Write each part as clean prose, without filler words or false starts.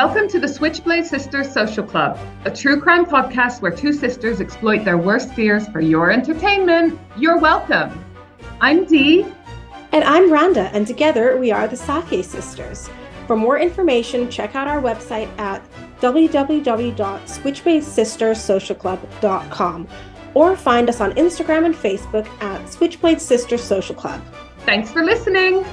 Welcome to the Switchblade Sisters Social Club, a true crime podcast where two sisters exploit their worst fears for your entertainment. You're welcome. I'm Dee. And I'm Rhonda, and together we are the Sake Sisters. For more information, check out our website at www.switchbladesistersocialclub.com or find us on Instagram and Facebook at Switchblade Sisters Social Club. Thanks for listening.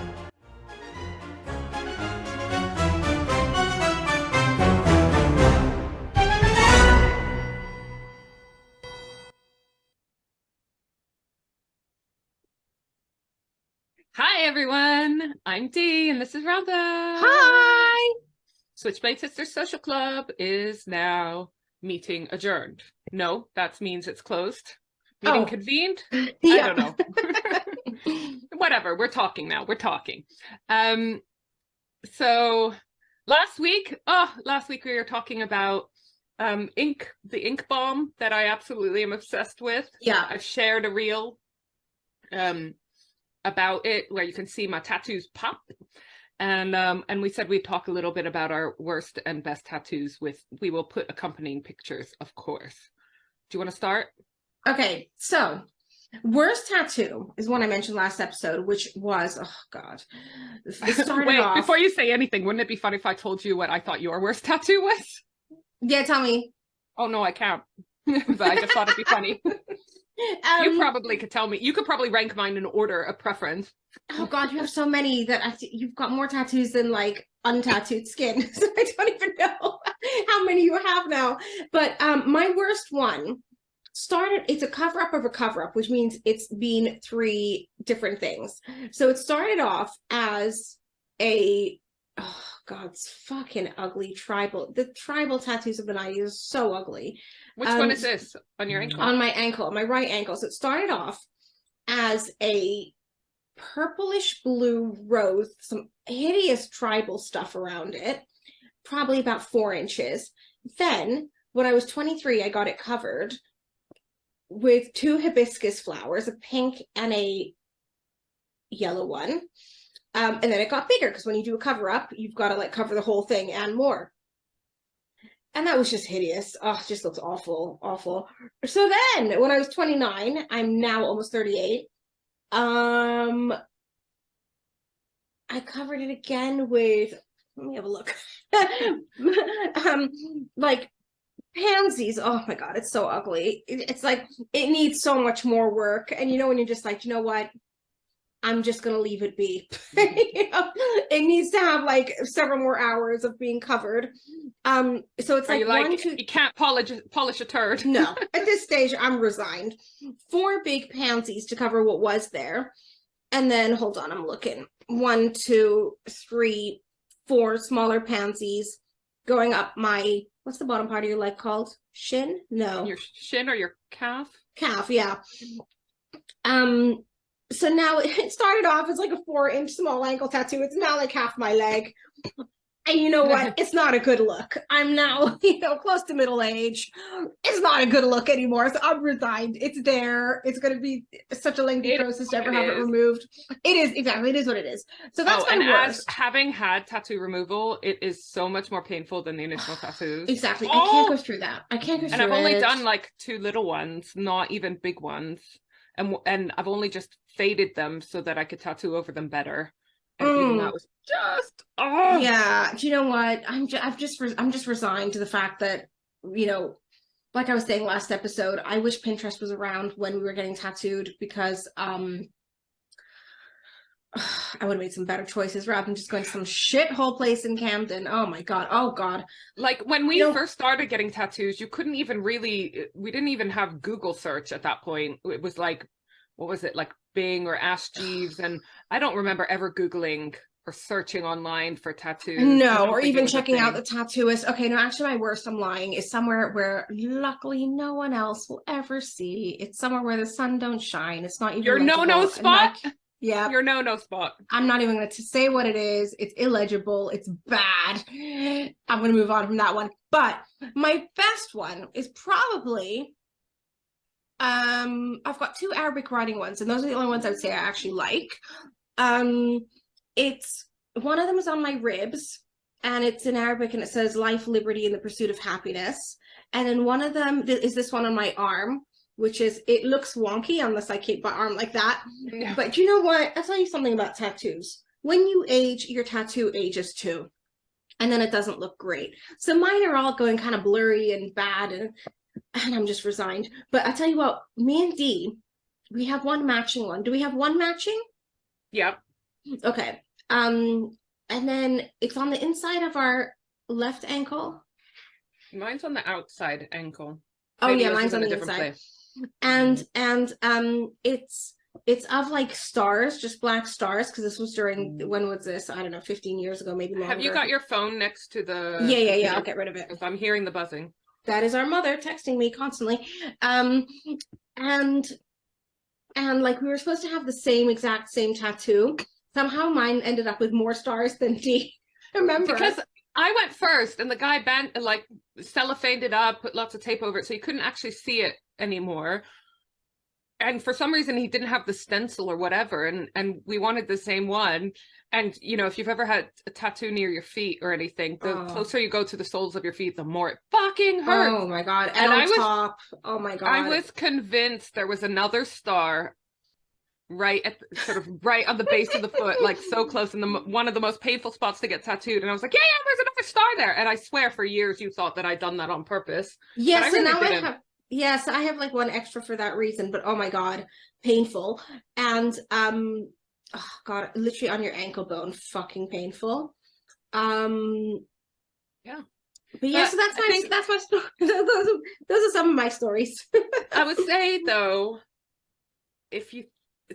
Hi everyone, I'm Dee and this is Rhonda. Hi! Switchblade Sisters Social Club is now meeting adjourned. No, that means it's closed. Meeting convened? Yeah. I don't know. Whatever, we're talking now, we're talking. So last week we were talking about the ink bomb that I absolutely am obsessed with. Yeah. I've shared a reel about it where you can see my tattoos pop, and we said we'd talk a little bit about our worst and best tattoos. We will put accompanying pictures, of course. Do you want to start? Okay, so worst tattoo is one I mentioned last episode, which was, oh God. It started Wait, off... before you say anything, wouldn't it be funny if I told you what I thought your worst tattoo was? Yeah, tell me. Oh no, I can't. But I just thought it'd be funny. You probably could tell me. You could probably rank mine in order of preference. Oh God, you have so many that you've got more tattoos than like untattooed skin. So I don't even know how many you have now. But my worst one it's a cover-up of a cover-up, which means it's been three different things. So it started off as oh God, it's fucking ugly tribal. The tribal tattoos of the 90s are so ugly. Which one is this? On your ankle? On my ankle, on my right ankle. So it started off as a purplish blue rose, some hideous tribal stuff around it, probably about 4 inches. Then, when I was 23, I got it covered with 2 hibiscus flowers, a pink and a yellow one. And then it got bigger because when you do a cover up, you've got to like cover the whole thing and more. And that was just hideous. Oh, it just looks awful, awful. So then when I was 29, I'm now almost 38. I covered it again with, let me have a look. Like pansies. Oh my God, it's so ugly. It's like, it needs so much more work. And you know, when you're just like, you know what? I'm just gonna leave it be. You know, it needs to have like several more hours of being covered. So it's like, you can't polish a turd. No, at this stage I'm resigned. 4 big pansies to cover what was there, and then hold on, I'm looking. 1, 2, 3, 4 smaller pansies going up my, what's the bottom part of your leg called? Shin? No, Your shin or your calf? Calf, yeah. So now it started off as like a 4-inch small ankle tattoo. It's now like half my leg. And you know what? It's not a good look. I'm now, close to middle age. It's not a good look anymore. So I'm resigned. It's there. It's going to be such a lengthy process to ever have it removed. It is, exactly. It is what it is. So that's my worst. As having had tattoo removal, it is so much more painful than the initial tattoos. Exactly. I can't go through that. I can't go through it. And I've only done like 2 little ones, not even big ones. And I've only just faded them so that I could tattoo over them better. And even that was just yeah. Do you know what? I'm just resigned to the fact that, like I was saying last episode, I wish Pinterest was around when we were getting tattooed, because I would have made some better choices rather than just going to some shithole place in Camden. Oh my God. Oh God. Like when we first started getting tattoos, you couldn't even we didn't even have Google search at that point. It was like, what was it? Like Bing or Ask Jeeves. And I don't remember ever Googling or searching online for tattoos. No, or even checking out the tattooist. Okay, no, actually my worst, I'm lying, is somewhere where luckily no one else will ever see. It's somewhere where the sun don't shine. It's not even your no spot. Yeah, your no spot. I'm not even going to say what it is. It's illegible. It's bad. I'm going to move on from that one. But my best one is probably, I've got 2 Arabic writing ones, and those are the only ones I would say I actually like. It's one of them is on my ribs, and it's in Arabic, and it says life, liberty, and the pursuit of happiness. And then one of them is this one on my arm, which is, it looks wonky unless I keep my arm like that. Yeah. But you know what? I'll tell you something about tattoos. When you age, your tattoo ages too. And then it doesn't look great. So mine are all going kind of blurry and bad, and I'm just resigned. But I tell you what, me and Dee, we have one matching one. Do we have one matching? Yep. Okay. And then it's on the inside of our left ankle. Mine's on the outside ankle. Oh Maybe yeah, yours mine's is in on a the different inside. place. And it's of like stars, just black stars, because this was during, when was this? I don't know, 15 years ago, maybe longer. Have you got your phone next to the Yeah, I'll get rid of it. Because I'm hearing the buzzing. That is our mother texting me constantly. And like we were supposed to have the exact same tattoo. Somehow mine ended up with more stars than D. Remember? Because I went first, and the guy cellophaned it up, put lots of tape over it, so you couldn't actually see it anymore. And for some reason, he didn't have the stencil or whatever, and we wanted the same one. And, you know, if you've ever had a tattoo near your feet or anything, the closer you go to the soles of your feet, the more it fucking hurts. Oh, my God. And on top, oh, my God. I was convinced there was another star right right on the base of the foot, like so close, in one of the most painful spots to get tattooed. And I was like, yeah, there's another star there. And I swear for years you thought that I'd done that on purpose. Yes, really and now Yes, I have like one extra for that reason, but oh my God, painful. And oh God, literally on your ankle bone, fucking painful. Yeah. But yeah, so that's my story. Those are some of my stories. I would say though, if you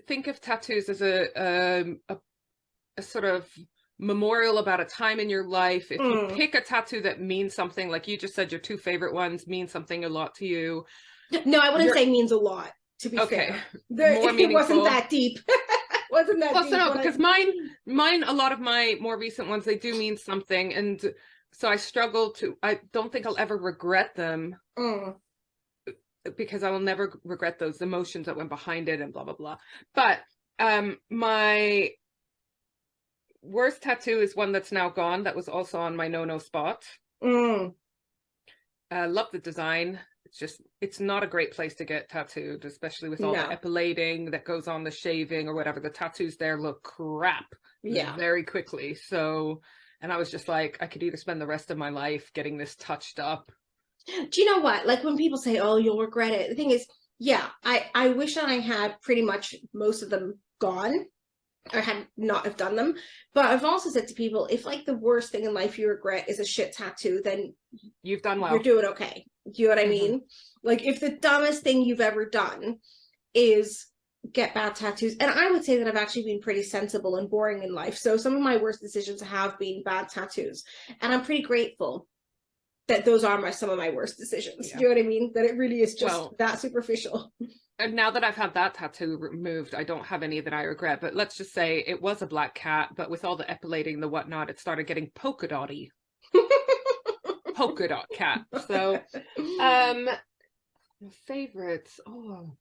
think of tattoos as a sort of memorial about a time in your life, if you pick a tattoo that means something, like you just said, your two favorite ones mean something a lot to you. No, I wouldn't say means a lot, to be fair. More meaningful. It wasn't that deep. Wasn't that deep? No, because mine, a lot of my more recent ones, they do mean something, and so I don't think I'll ever regret them. Because I will never regret those emotions that went behind it and blah blah blah. But my worst tattoo is one that's now gone, that was also on my no spot. Love the design. It's not a great place to get tattooed, especially with all the epilating that goes on, the shaving or whatever. The tattoos there look crap very quickly. So, and I was just like, I could either spend the rest of my life getting this touched up. Do you know what? Like when people say, oh, you'll regret it. The thing is, yeah, I wish that I had pretty much most of them gone, or had not have done them. But I've also said to people, if like the worst thing in life you regret is a shit tattoo, then you've done well. You're doing okay. Do you know what I mean? Like if the dumbest thing you've ever done is get bad tattoos, and I would say that I've actually been pretty sensible and boring in life. So some of my worst decisions have been bad tattoos, and I'm pretty grateful that those are some of my worst decisions. Yeah. Do you know what I mean? That it really is just that superficial. And now that I've had that tattoo removed, I don't have any that I regret. But let's just say it was a black cat, but with all the epilating, the whatnot, it started getting polka dotty. Polka dot cat. So, favorites. Oh,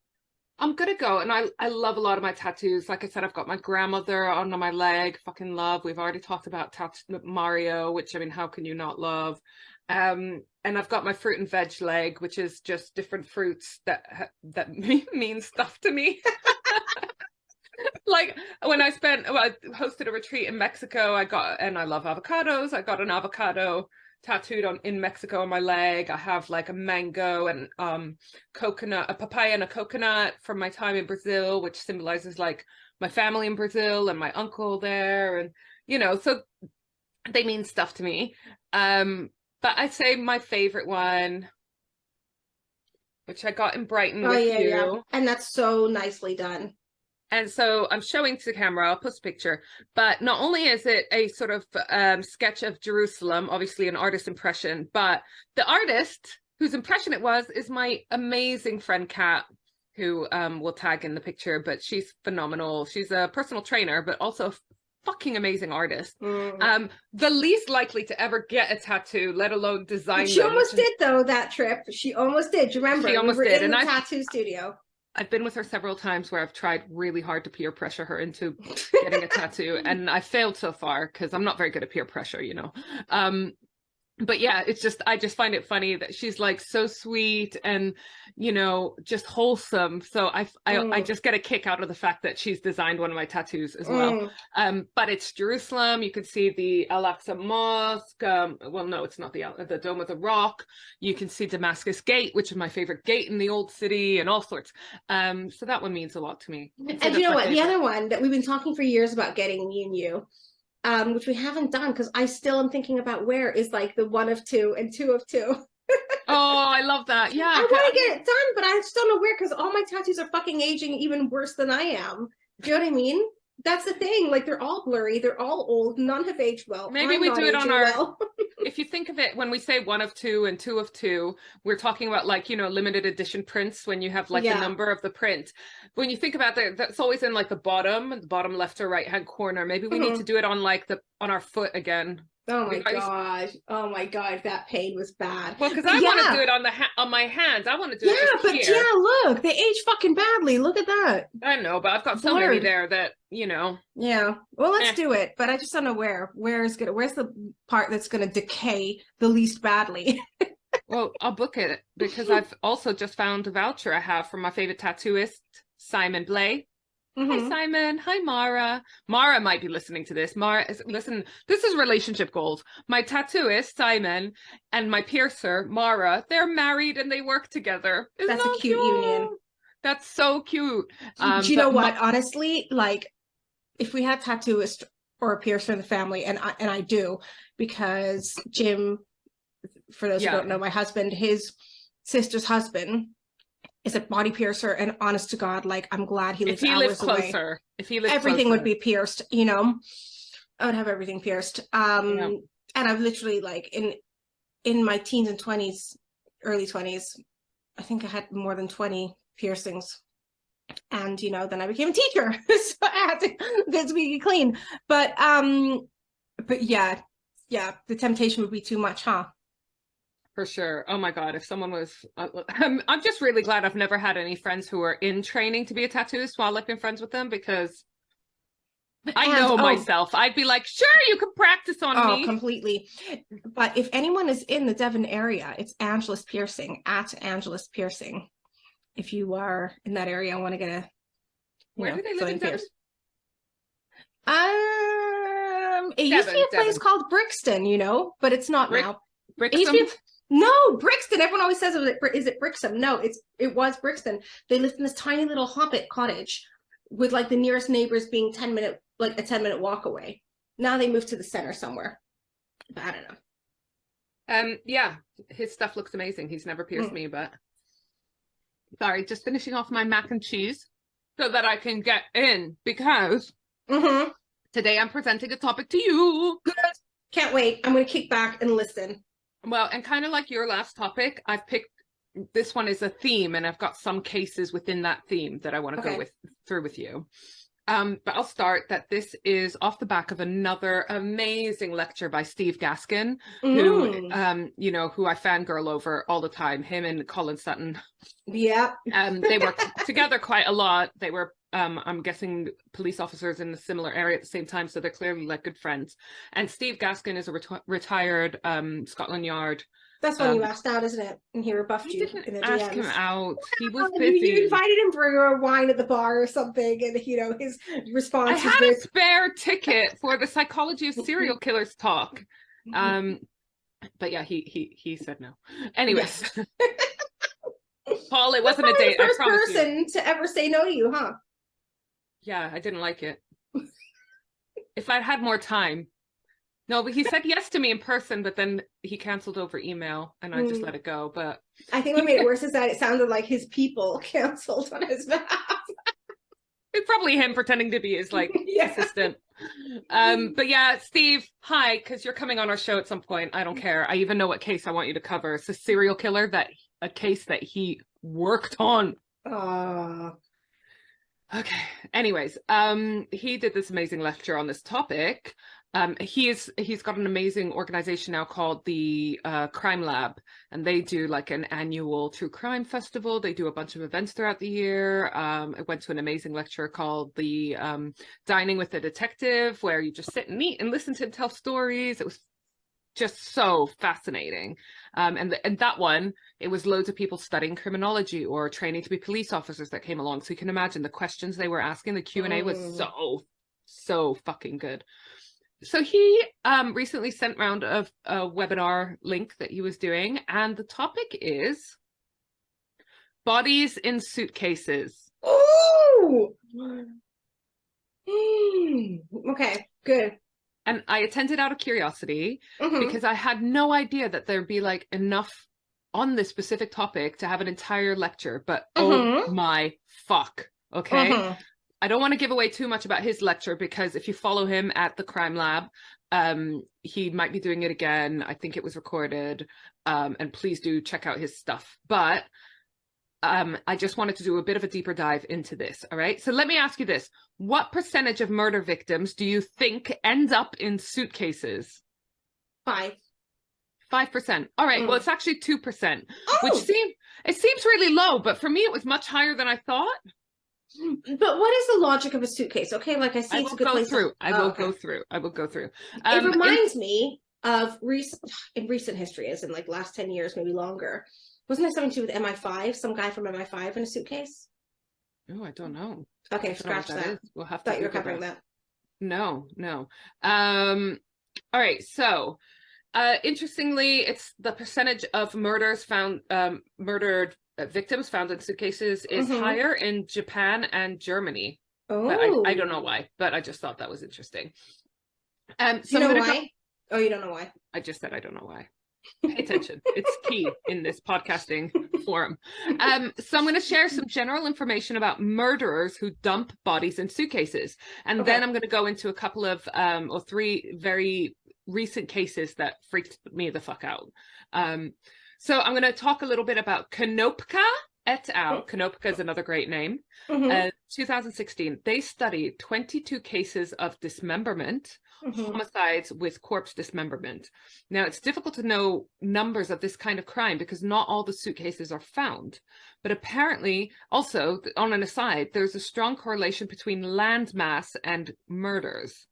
I'm gonna go. And I love a lot of my tattoos. Like I said, I've got my grandmother on my leg. Fucking love. We've already talked about Mario, which, I mean, how can you not love? And I've got my fruit and veg leg, which is just different fruits that mean stuff to me. Like when I hosted a retreat in Mexico, and I love avocados. I got an avocado tattooed in Mexico on my leg. I have like a mango and coconut, a papaya and a coconut from my time in Brazil, which symbolizes like my family in Brazil and my uncle there, and you know, so they mean stuff to me. But I'd say my favorite one, which I got in Brighton with you. Yeah. And that's so nicely done. And so I'm showing to the camera, I'll post a picture, but not only is it a sort of sketch of Jerusalem, obviously an artist impression, but the artist whose impression it was is my amazing friend Kat, who will tag in the picture, but she's phenomenal. She's a personal trainer, but also fucking amazing artist. The least likely to ever get a tattoo, let alone design she almost did though, that trip. She almost did. Do you remember? She almost did. In the tattoo studio. I've been with her several times where I've tried really hard to peer pressure her into getting a tattoo, and I failed so far because I'm not very good at peer pressure, you know. But yeah, it's just, I just find it funny that she's like so sweet and, you know, just wholesome. So I just get a kick out of the fact that she's designed one of my tattoos as well. But it's Jerusalem. You can see the Al-Aqsa Mosque. Well, no, it's not the Dome of the Rock. You can see Damascus Gate, which is my favorite gate in the old city, and all sorts. So that one means a lot to me. And you know what? The other one that we've been talking for years about getting, me and you, which we haven't done because I still am thinking about where, is like the 1 of 2 and 2 of 2. Oh, I love that. Yeah. I want to get it done, but I just don't know where because all my tattoos are fucking aging even worse than I am. Do you know what I mean? That's the thing. Like, they're all blurry. They're all old. None have aged well. Maybe we do it on our... If you think of it, when we say 1 of 2 and 2 of 2, we're talking about, like, you know, limited edition prints when you have like the number of the print. When you think about that, that's always in like the bottom left or right hand corner. Maybe we need to do it on like on our foot again. Oh my gosh. Oh my God. That pain was bad. Well, because I want to do it on my hands. I want to do it here. Look, they age fucking badly. Look at that. I know, but I've got so many there that, you know. Yeah. Well, let's do it. But I just don't know where's the part that's gonna decay the least badly. Well, I'll book it because I've also just found a voucher I have from my favorite tattooist, Simon Blay. Hi, Simon. Hi, Mara. Mara might be listening to this. Mara, listen, this is relationship goals. My tattooist, Simon, and my piercer, Mara, they're married and they work together. That's a cute union. That's so cute. Do you know what? Honestly, like, if we had a tattooist or a piercer in the family, and I do, because Jim, for those who don't know, my husband, his sister's husband, is a body piercer, and honest to God, like, I'm glad he lives hours away. If he lives everything closer. would be pierced, you know. I would have everything pierced. And I've literally, like, in my teens and 20s, early 20s, I think I had more than 20 piercings. And, you know, then I became a teacher, so I had to get squeaky clean. But yeah, the temptation would be too much, huh? For sure. Oh my God, if someone was... I'm just really glad I've never had any friends who are in training to be a tattooist while I've been friends with them, because I know myself. I'd be like, sure, you can practice on me. Oh, completely. But if anyone is in the Devon area, it's Angelus Piercing, at Angelus Piercing. If you are in that area, I want to get a... Where do they live in Devon? It used to be a place called Brixton, you know, but it's not now. Brixton? No, Brixton. Everyone always says, is it Brixton? No, it was Brixton. They lived in this tiny little hobbit cottage with like the nearest neighbors being a 10-minute walk away. Now they moved to the center somewhere. But I don't know. Yeah, his stuff looks amazing. He's never pierced me, but sorry, just finishing off my mac and cheese so that I can get in, because today I'm presenting a topic to you. Good. Can't wait. I'm going to kick back and listen. Well, and kind of like your last topic, I've picked, this one is a theme, and I've got some cases within that theme that I want to go through with you. But I'll start that this is off the back of another amazing lecture by Steve Gaskin, who, you know, who I fangirl over all the time, him and Colin Sutton. Yeah. They work together quite a lot. They were, I'm guessing, police officers in a similar area at the same time, so they're clearly like good friends. And Steve Gaskin is a retired Scotland Yard. That's when you asked out, isn't it? And he rebuffed you in the DMs. Ask him out. He was busy. You invited him for a wine at the bar or something, and you know his response. I had a spare ticket for the Psychology of Serial Killers talk, but yeah, he said no. Anyways, Paul, it wasn't a date. First person to ever say no to you, huh? Yeah, I didn't like it. If I'd had more time. No, but he said yes to me in person, but then he canceled over email, and I just let it go. But I think what made it worse is that it sounded like his people canceled on his behalf. It's probably him pretending to be his like assistant. But yeah, Steve, hi, because you're coming on our show at some point. I don't care. I even know what case I want you to cover. It's a serial killer, a case that he worked on. Okay. Anyways, he did this amazing lecture on this topic. He's got an amazing organization now called the Crime Lab, and they do like an annual true crime festival. They do a bunch of events throughout the year. I went to an amazing lecture called the Dining with a Detective, where you just sit and eat and listen to him tell stories. It was just so fascinating. And that one, it was loads of people studying criminology or training to be police officers that came along. So you can imagine the questions they were asking. The Q&A was so fucking good. So he recently sent round a webinar link that he was doing, and the topic is bodies in suitcases. Oh, okay, good. And I attended out of curiosity because I had no idea that there'd be like enough on this specific topic to have an entire lecture, but oh my fuck, okay? I don't want to give away too much about his lecture, because if you follow him at the Crime Lab, he might be doing it again. I think it was recorded, and please do check out his stuff. But I just wanted to do a bit of a deeper dive into this. All right. So let me ask you this. What percentage of murder victims do you think end up in suitcases? 5%. All right. Well, it's actually 2%, which seems really low, but for me, it was much higher than I thought. But what is the logic of a suitcase? Okay, like I see it's a good place. I will go through. It reminds me of recent history, as in like last 10 years, maybe longer. Wasn't there something to do with MI5? Some guy from MI5 in a suitcase? Oh, I don't know. Okay, scratch that. We'll have to. Thought you were covering that. No. All right. So, interestingly, it's the percentage of murders found, murdered victims found in suitcases is higher in Japan and Germany. But I don't know why, but I just thought that was interesting. So you know why? Oh, you don't know why? I just said I don't know why. Pay attention. It's key in this podcasting forum. So I'm going to share some general information about murderers who dump bodies in suitcases. And then I'm going to go into a couple of, or 3 very recent cases that freaked me the fuck out. So I'm going to talk a little bit about Konopka et al. Konopka is another great name. 2016, they studied 22 cases of dismemberment, homicides with corpse dismemberment. Now, it's difficult to know numbers of this kind of crime because not all the suitcases are found. But apparently, also, on an aside, there's a strong correlation between land mass and murders.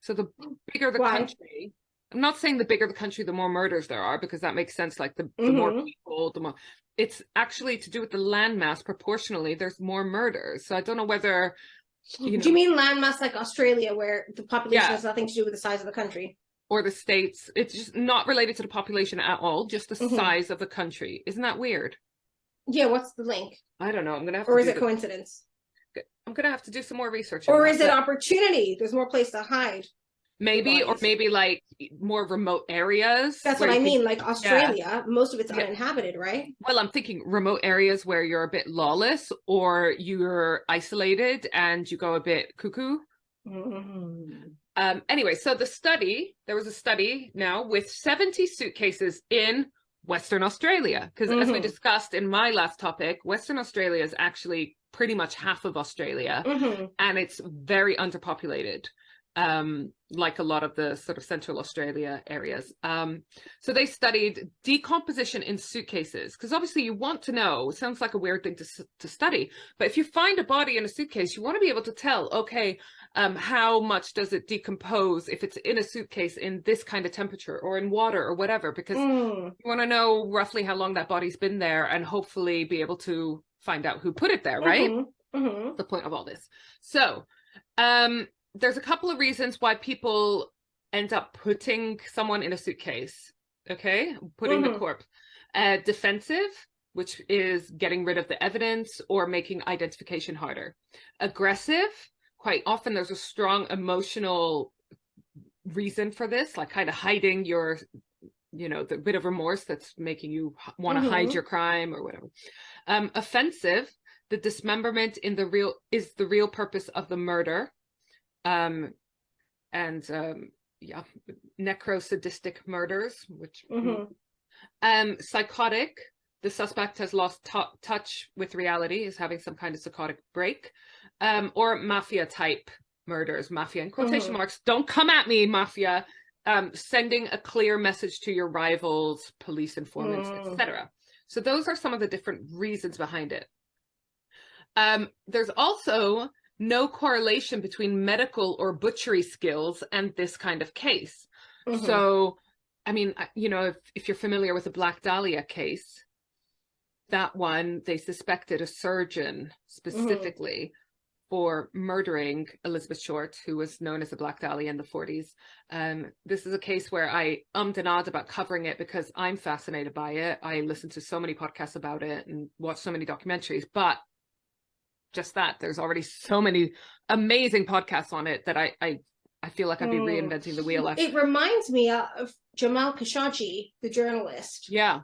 So the bigger the country... I'm not saying the bigger the country, the more murders there are, because that makes sense. Like the more people, the more. It's actually to do with the landmass. Proportionally, there's more murders. So I don't know whether. Do you mean landmass like Australia, where the population has nothing to do with the size of the country? Or the states? It's just not related to the population at all. Just the size of the country. Isn't that weird? Yeah. What's the link? I don't know. I'm gonna have. Or is it coincidence? I'm gonna have to do some more research. Or is it opportunity? There's more place to hide. Maybe, or maybe like more remote areas. That's what I mean. Like Australia, most of it's uninhabited, right? Well, I'm thinking remote areas where you're a bit lawless, or you're isolated and you go a bit cuckoo. Anyway, so there was a study now with 70 suitcases in Western Australia, because as we discussed in my last topic, Western Australia is actually pretty much half of Australia, and it's very underpopulated. Like a lot of the sort of Central Australia areas. So they studied decomposition in suitcases, because obviously you want to know, it sounds like a weird thing to study, but if you find a body in a suitcase, you want to be able to tell, okay, how much does it decompose if it's in a suitcase in this kind of temperature or in water or whatever, because you want to know roughly how long that body's been there and hopefully be able to find out who put it there, right? The point of all this. So, there's a couple of reasons why people end up putting someone in a suitcase, okay? Putting the corpse. Defensive, which is getting rid of the evidence or making identification harder. Aggressive, quite often there's a strong emotional reason for this, like kind of hiding your, the bit of remorse that's making you want to hide your crime or whatever. Offensive, the dismemberment is the real purpose of the murder. Necrosadistic murders, which psychotic, the suspect has lost touch with reality, is having some kind of psychotic break, or mafia type murders, mafia in quotation marks. Don't come at me, mafia. Sending a clear message to your rivals, police informants, etc. So those are some of the different reasons behind it. There's also no correlation between medical or butchery skills and this kind of case. So, I mean, you know, if you're familiar with the Black Dahlia case, that one, they suspected a surgeon specifically for murdering Elizabeth Short, who was known as the Black Dahlia in the 40s. This is a case where I ummed and ahed about covering it because I'm fascinated by it. I listened to so many podcasts about it and watched so many documentaries, but just that, there's already so many amazing podcasts on it that I feel like I'd be reinventing the wheel. It reminds me of Jamal Khashoggi, the journalist. Yeah.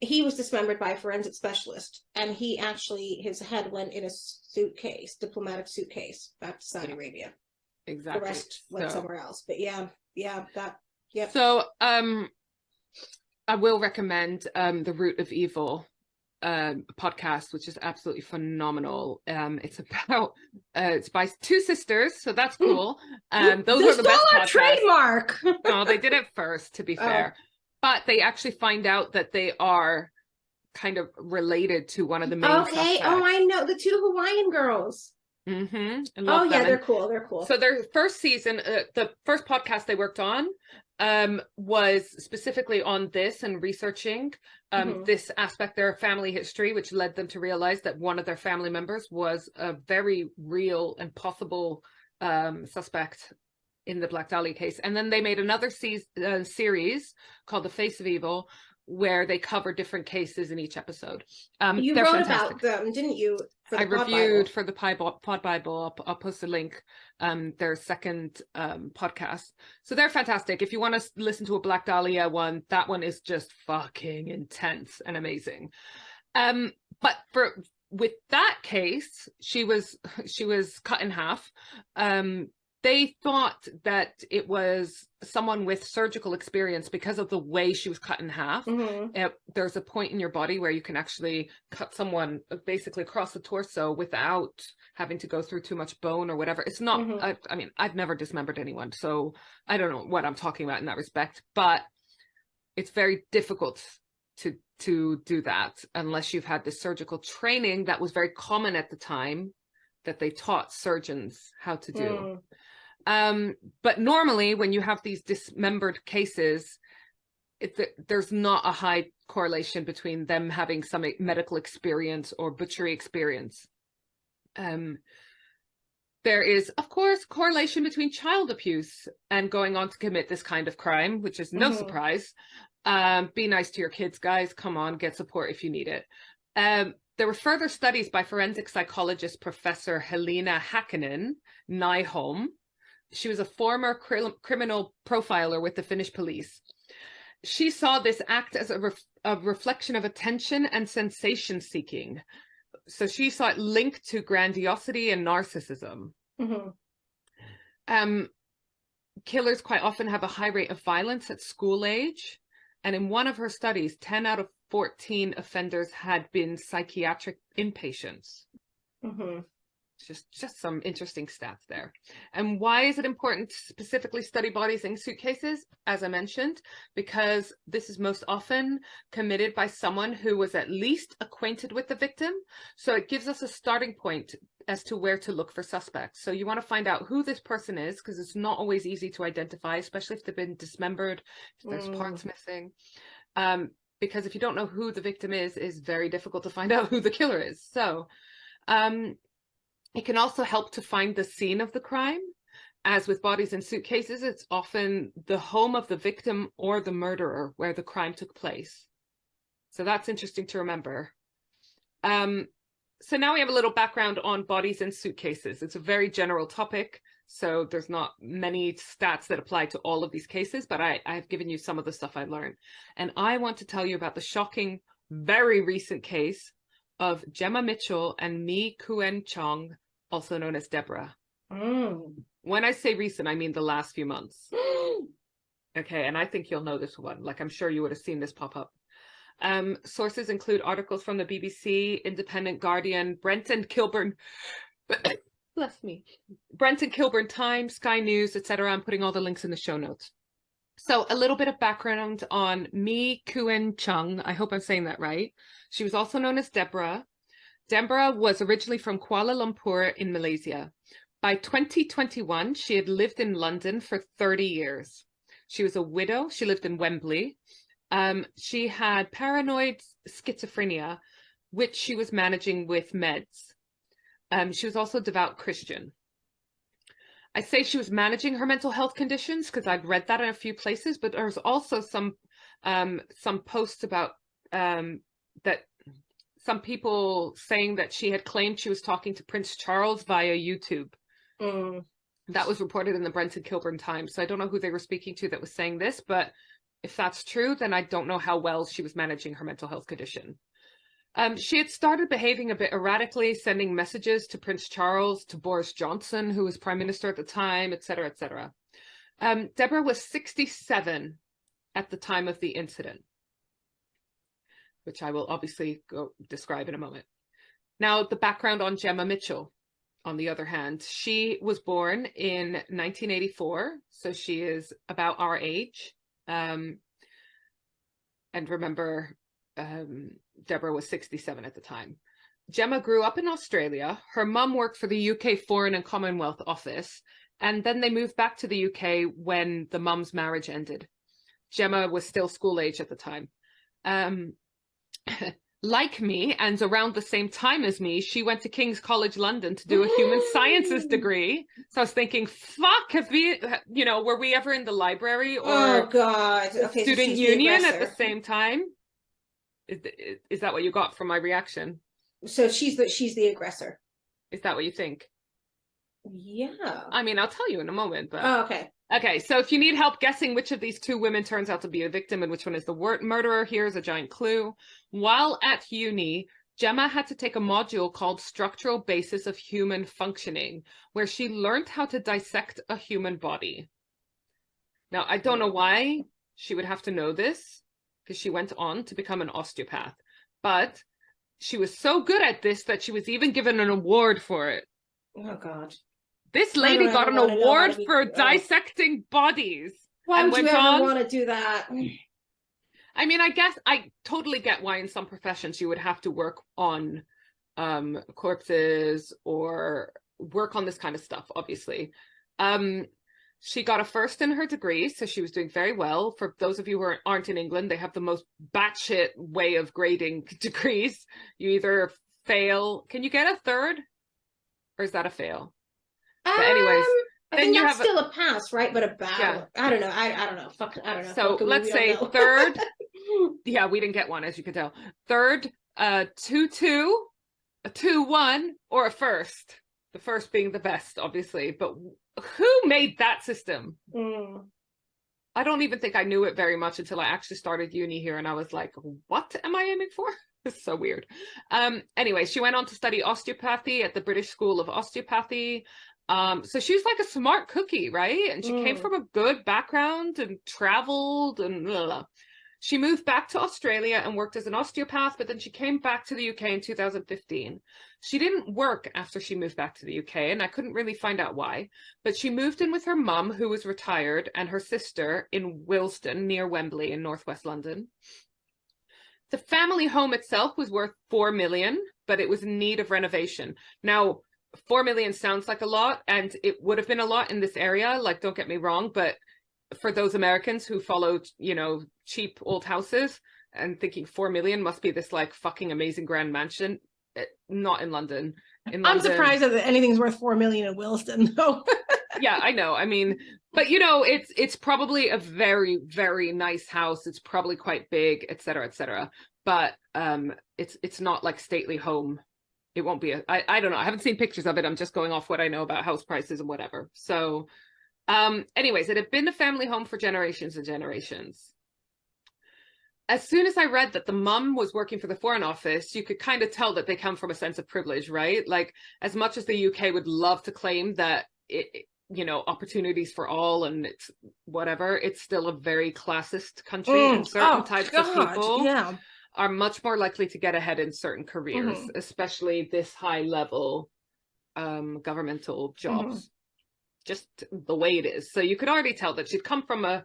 He was dismembered by a forensic specialist, and he actually, his head went in a suitcase, diplomatic suitcase, back to Saudi Arabia. Exactly. The rest went somewhere else. But yeah. So I will recommend the Root of Evil podcast, which is absolutely phenomenal. It's about it's by two sisters, so that's cool. Those are the best podcasts. Trademark. No, they did it first, to be fair. But they actually find out that they are kind of related to one of the main suspects. Oh, I know. The two Hawaiian girls. Oh, yeah, they're cool. They're cool. So their first season, the first podcast they worked on was specifically on this and researching this aspect, their family history, which led them to realize that one of their family members was a very real and possible suspect in the Black Dahlia case. And then they made another series called The Face of Evil, where they cover different cases in each episode. You wrote fantastic. About them, didn't you? I reviewed for the Pod Bible. I'll post a link. Their second podcast. So they're fantastic. If you want to listen to a Black Dahlia one, that one is just fucking intense and amazing. But with that case, she was cut in half. They thought that it was someone with surgical experience because of the way she was cut in half. There's a point in your body where you can actually cut someone basically across the torso without having to go through too much bone or whatever. It's not, I mean, I've never dismembered anyone, so I don't know what I'm talking about in that respect, but it's very difficult to do that unless you've had this surgical training that was very common at the time that they taught surgeons how to do. But normally when you have these dismembered cases, there's not a high correlation between them having some medical experience or butchery experience. There is, of course, correlation between child abuse and going on to commit this kind of crime, which is no surprise. Be nice to your kids, guys. Come on, get support if you need it. There were further studies by forensic psychologist Professor Helena Häkkinen Nyholm. She was a former criminal profiler with the Finnish police. She saw this act as a reflection of attention and sensation seeking. So she saw it linked to grandiosity and narcissism. Killers quite often have a high rate of violence at school age. And in one of her studies, 10 out of 14 offenders had been psychiatric inpatients. Just some interesting stats there. And why is it important to specifically study bodies in suitcases? As I mentioned, because this is most often committed by someone who was at least acquainted with the victim. So it gives us a starting point as to where to look for suspects. So you want to find out who this person is, because it's not always easy to identify, especially if they've been dismembered, if there's parts missing. Because if you don't know who the victim is, it's very difficult to find out who the killer is. So it can also help to find the scene of the crime. As with bodies in suitcases, it's often the home of the victim or the murderer where the crime took place. So that's interesting to remember. So now we have a little background on bodies in suitcases. It's a very general topic, so there's not many stats that apply to all of these cases, but I've given you some of the stuff I learned. And I want to tell you about the shocking, very recent case of Gemma Mitchell and Mee Kuen Chong, also known as Deborah. When I say recent, I mean the last few months. Okay, and I think you'll know this one. Like, I'm sure you would have seen this pop up. Sources include articles from the BBC, Independent, Guardian, Brent and Kilburn. Bless me. Brent and Kilburn Times, Sky News, etc. I'm putting all the links in the show notes. So a little bit of background on Mee Kuen Chong. I hope I'm saying that right. She was also known as Deborah. Deborah was originally from Kuala Lumpur in Malaysia. By 2021, she had lived in London for 30 years. She was a widow. She lived in Wembley. She had paranoid schizophrenia, which she was managing with meds. She was also a devout Christian. I say she was managing her mental health conditions because I've read that in a few places, but there's also some posts about that some people saying that she had claimed she was talking to Prince Charles via YouTube. That was reported in the Brent and Kilburn Times. So I don't know who they were speaking to that was saying this, but if that's true, then I don't know how well she was managing her mental health condition. She had started behaving a bit erratically, sending messages to Prince Charles, to Boris Johnson, who was Prime Minister at the time, etc., etc. Deborah was 67 at the time of the incident, which I will obviously go describe in a moment. Now, the background on Gemma Mitchell, on the other hand, she was born in 1984, so she is about our age. And remember, Deborah was 67 at the time. Gemma grew up in Australia. Her mum worked for the UK Foreign and Commonwealth Office, and then they moved back to the UK when the mum's marriage ended. Gemma was still school age at the time. Like me, and around the same time as me, she went to King's College London to do a human sciences degree. So I was thinking, fuck, have we, were we ever in the library or okay, student union at the same time? Is that what you got from my reaction? So she's the aggressor. Is that what you think? Yeah. I mean, I'll tell you in a moment, but... Oh, okay. Okay, so if you need help guessing which of these two women turns out to be a victim and which one is the murderer, here's a giant clue. While at uni, Gemma had to take a module called Structural Basis of Human Functioning, where she learned how to dissect a human body. Now, I don't know why she would have to know this, because she went on to become an osteopath. But she was so good at this that she was even given an award for it. Oh, God. This lady got an award for dissecting bodies. Why would you ever want to do that? I mean, I guess I totally get why in some professions you would have to work on corpses or work on this kind of stuff, obviously. She got a first in her degree, so she was doing very well. For those of you who aren't in England, they have the most batshit way of grading degrees. You either fail. Can you get a third? Or is that a fail? But anyways, I think that's still a pass, right? But a bad. Yeah. I don't know. I don't know. Fuck, I don't know. So let's say third. Yeah, we didn't get one, as you can tell. Third, 2-2, a 2-1, or a first. The first being the best, obviously. But who made that system? I don't even think I knew it very much until I actually started uni here, and I was like, what am I aiming for? It's so weird. Anyway, she went on to study osteopathy at the British School of Osteopathy. So she was like a smart cookie, right? And she came from a good background and traveled and blah, blah. She moved back to Australia and worked as an osteopath, but then she came back to the UK in 2015. She didn't work after she moved back to the UK, and I couldn't really find out why, but she moved in with her mum, who was retired, and her sister in Willesden, near Wembley in northwest London. The family home itself was worth 4 million, but it was in need of renovation. Now, 4 million sounds like a lot, and it would have been a lot in this area, like, don't get me wrong, but for those Americans who followed, cheap old houses and thinking 4 million must be this like fucking amazing grand mansion, not in London. I'm surprised that anything's worth 4 million in Willesden, though. Yeah, I know. I mean, but it's probably a very, very nice house. It's probably quite big, et cetera, et cetera. But it's not like stately home. It won't be I don't know. I haven't seen pictures of it. I'm just going off what I know about house prices and whatever. So anyways, it had been a family home for generations and generations. As soon as I read that the mum was working for the Foreign Office, you could kind of tell that they come from a sense of privilege, right? Like, as much as the UK would love to claim that opportunities for all and it's whatever, it's still a very classist country, and certain types of people are much more likely to get ahead in certain careers, especially this high level governmental jobs. Just the way it is. So you could already tell that she'd come from a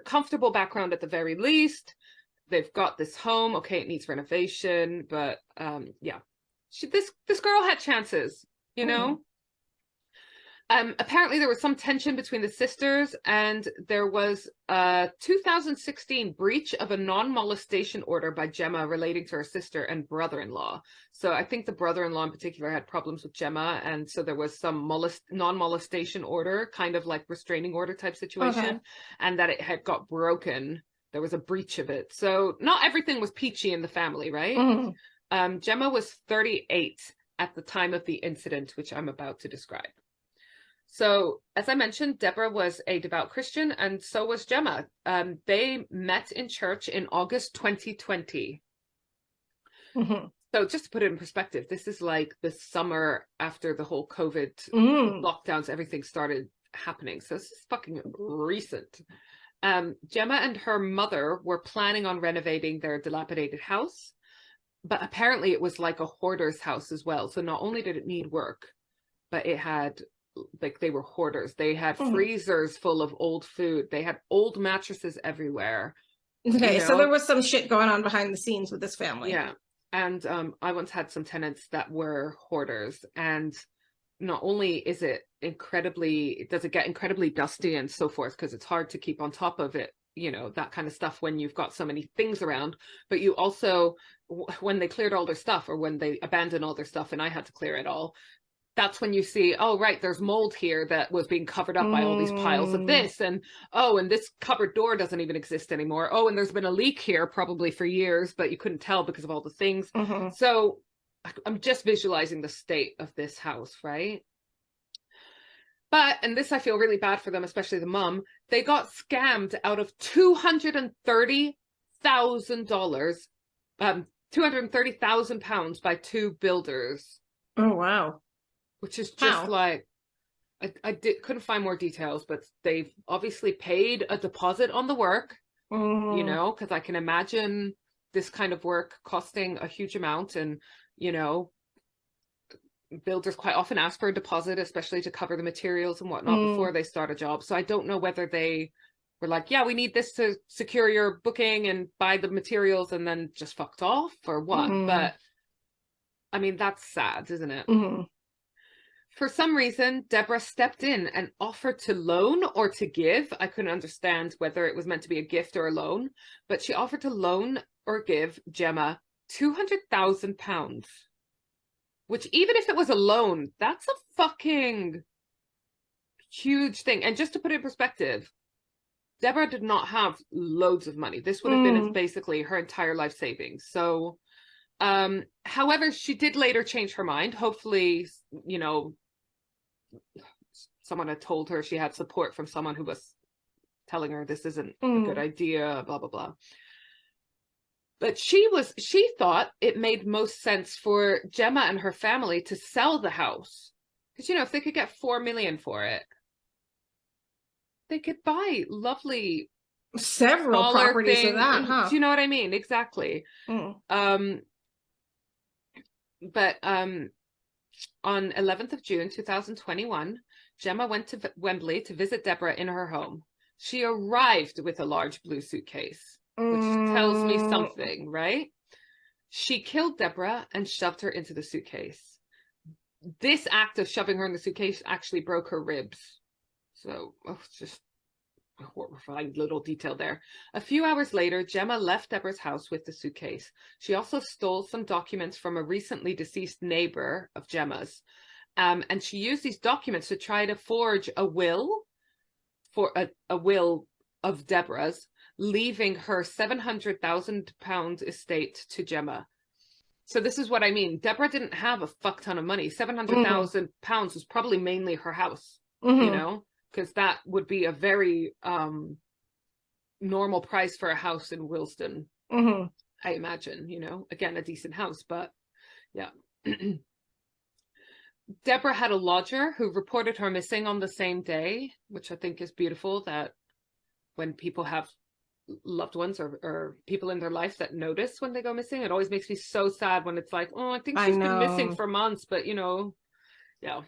comfortable background at the very least. They've got this home. Okay, it needs renovation, but yeah, this girl had chances, you know. Apparently there was some tension between the sisters, and there was a 2016 breach of a non-molestation order by Gemma relating to her sister and brother-in-law. So I think the brother-in-law in particular had problems with Gemma, and so there was some non-molestation order, kind of like restraining order type situation, and that it had got broken. There was a breach of it. So not everything was peachy in the family, right? Gemma was 38 at the time of the incident, which I'm about to describe. So, as I mentioned, Deborah was a devout Christian, and so was Gemma. They met in church in August 2020. So, just to put it in perspective, this is like the summer after the whole COVID lockdowns, everything started happening. So, this is fucking recent. Gemma and her mother were planning on renovating their dilapidated house, but apparently it was like a hoarder's house as well. So, not only did it need work, but it had... like they were hoarders. They had freezers full of old food. They had old mattresses everywhere. Okay, so there was some shit going on behind the scenes with this family. Yeah. And I once had some tenants that were hoarders, and not only does it get incredibly dusty and so forth, because it's hard to keep on top of it, you know, that kind of stuff when you've got so many things around, but you also, when they cleared all their stuff, or when they abandoned all their stuff and I had to clear it all, that's when you see, oh, right, there's mold here that was being covered up by all these piles of this. And, oh, and this cupboard door doesn't even exist anymore. Oh, and there's been a leak here probably for years, but you couldn't tell because of all the things. So I'm just visualizing the state of this house, right? But, and this I feel really bad for them, especially the mum, they got scammed out of $230,000, £230,000 by two builders. Oh, wow. Which is just like, I couldn't find more details, but they've obviously paid a deposit on the work, you know, because I can imagine this kind of work costing a huge amount. And, you know, builders quite often ask for a deposit, especially to cover the materials and whatnot before they start a job. So I don't know whether they were like, yeah, we need this to secure your booking and buy the materials, and then just fucked off, or what. But I mean, that's sad, isn't it? For some reason, Deborah stepped in and offered to loan or to give. I couldn't understand whether it was meant to be a gift or a loan, but she offered to loan or give Gemma £200,000, which, even if it was a loan, that's a fucking huge thing. And just to put it in perspective, Deborah did not have loads of money. This would have been basically her entire life savings. So, however, she did later change her mind. Hopefully, you know, someone had told her, she had support from someone who was telling her this isn't a good idea, blah, blah, blah. But she thought it made most sense for Gemma and her family to sell the house. Because, you know, if they could get $4 million for it, they could buy lovely several properties of that, huh? Do you know what I mean? Exactly. But on 11th of June 2021, Gemma went to Wembley to visit Deborah in her home. She arrived with a large blue suitcase, which tells me something, right? She killed Deborah and shoved her into the suitcase. This act of shoving her in the suitcase actually broke her ribs. So, it's just a horrifying little detail there. A few hours later, Gemma left Deborah's house with the suitcase. She also stole some documents from a recently deceased neighbor of Gemma's. And she used these documents to try to forge a will for a will of Deborah's, leaving her £700,000 estate to Gemma. So this is what I mean. Deborah didn't have a fuck ton of money. £700,000 was probably mainly her house, you know, because that would be a very normal price for a house in Willesden, I imagine, you know, again, a decent house, but yeah. Deborah had a lodger who reported her missing on the same day, which I think is beautiful, that when people have loved ones or people in their life that notice when they go missing, it always makes me so sad when it's like, oh, I think she's been missing for months, but, you know, Yeah.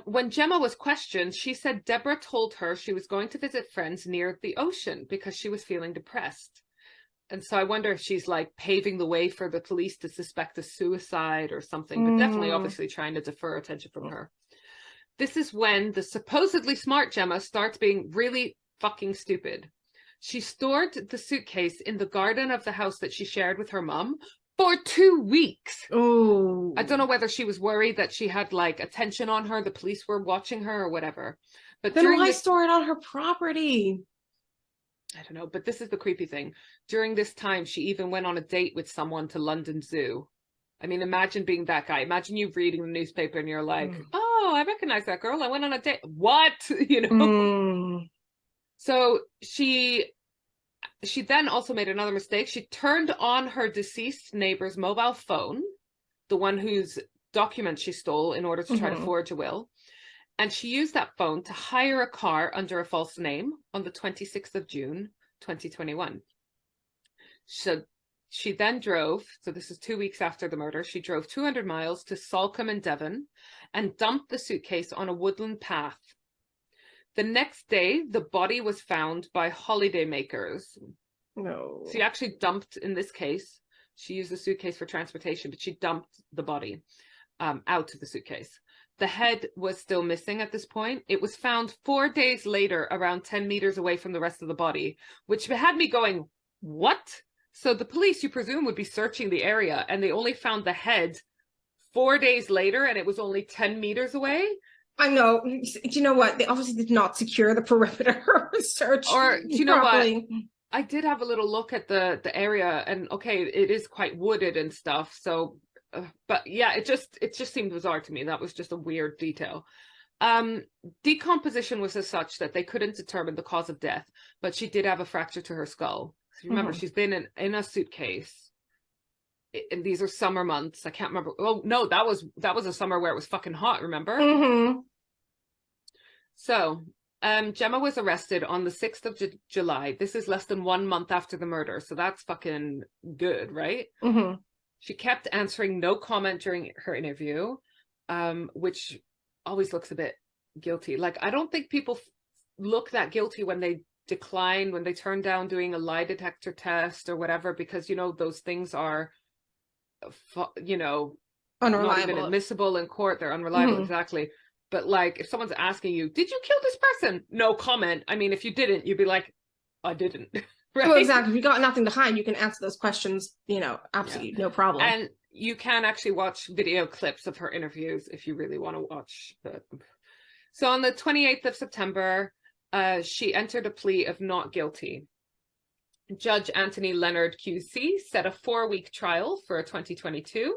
When Gemma was questioned, she said Deborah told her she was going to visit friends near the ocean because she was feeling depressed. And so I wonder if she's like paving the way for the police to suspect a suicide or something, but definitely obviously trying to defer attention from her. This is when the supposedly smart Gemma starts being really fucking stupid. She stored the suitcase in the garden of the house that she shared with her mum for 2 weeks. Oh. I don't know whether she was worried that she had like attention on her, the police were watching her or whatever. But then why store it on her property? I don't know, but this is the creepy thing. During this time, she even went on a date with someone to London Zoo. I mean, imagine being that guy. Imagine you reading the newspaper and you're like, oh, I recognize that girl. I went on a date. What? You know? So she then also made another mistake. She turned on her deceased neighbor's mobile phone, the one whose documents she stole in order to try to forge a will. And she used that phone to hire a car under a false name on the 26th of June, 2021. So she then drove, so this is 2 weeks after the murder, she drove 200 miles to Salcombe in Devon and dumped the suitcase on a woodland path. The next day, the body was found by holidaymakers. No. She actually dumped, in this case, she used the suitcase for transportation, but she dumped the body out of the suitcase. The head was still missing at this point. It was found 4 days later, around 10 meters away from the rest of the body, which had me going, what? So the police, you presume, would be searching the area, and they only found the head 4 days later, and it was only 10 meters away? I know. Do you know what? They obviously did not secure the perimeter search. Or, do you know properly. What? I did have a little look at the area, and okay, it is quite wooded and stuff, so... but yeah, it just seemed bizarre to me. That was just a weird detail. Decomposition was as such that they couldn't determine the cause of death, but she did have a fracture to her skull. So remember, she's been in a suitcase, and these are summer months. I can't remember. Oh no, that was a summer where it was fucking hot. Remember? So Gemma was arrested on the 6th of July. This is less than 1 month after the murder, so that's fucking good, right? She kept answering no comment during her interview, which always looks a bit guilty. Like, I don't think people look that guilty when they decline, when they turn down doing a lie detector test or whatever, because, you know, those things are, you know, unreliable. Not even admissible in court. They're unreliable, exactly. But, like, if someone's asking you, did you kill this person? No comment. I mean, if you didn't, you'd be like, I didn't. Right? Well, exactly. If you got nothing to hide, you can answer those questions, you know, absolutely no problem. And you can actually watch video clips of her interviews if you really want to watch them. So on the 28th of September, she entered a plea of not guilty. Judge Anthony Leonard QC set a 4-week trial for 2022.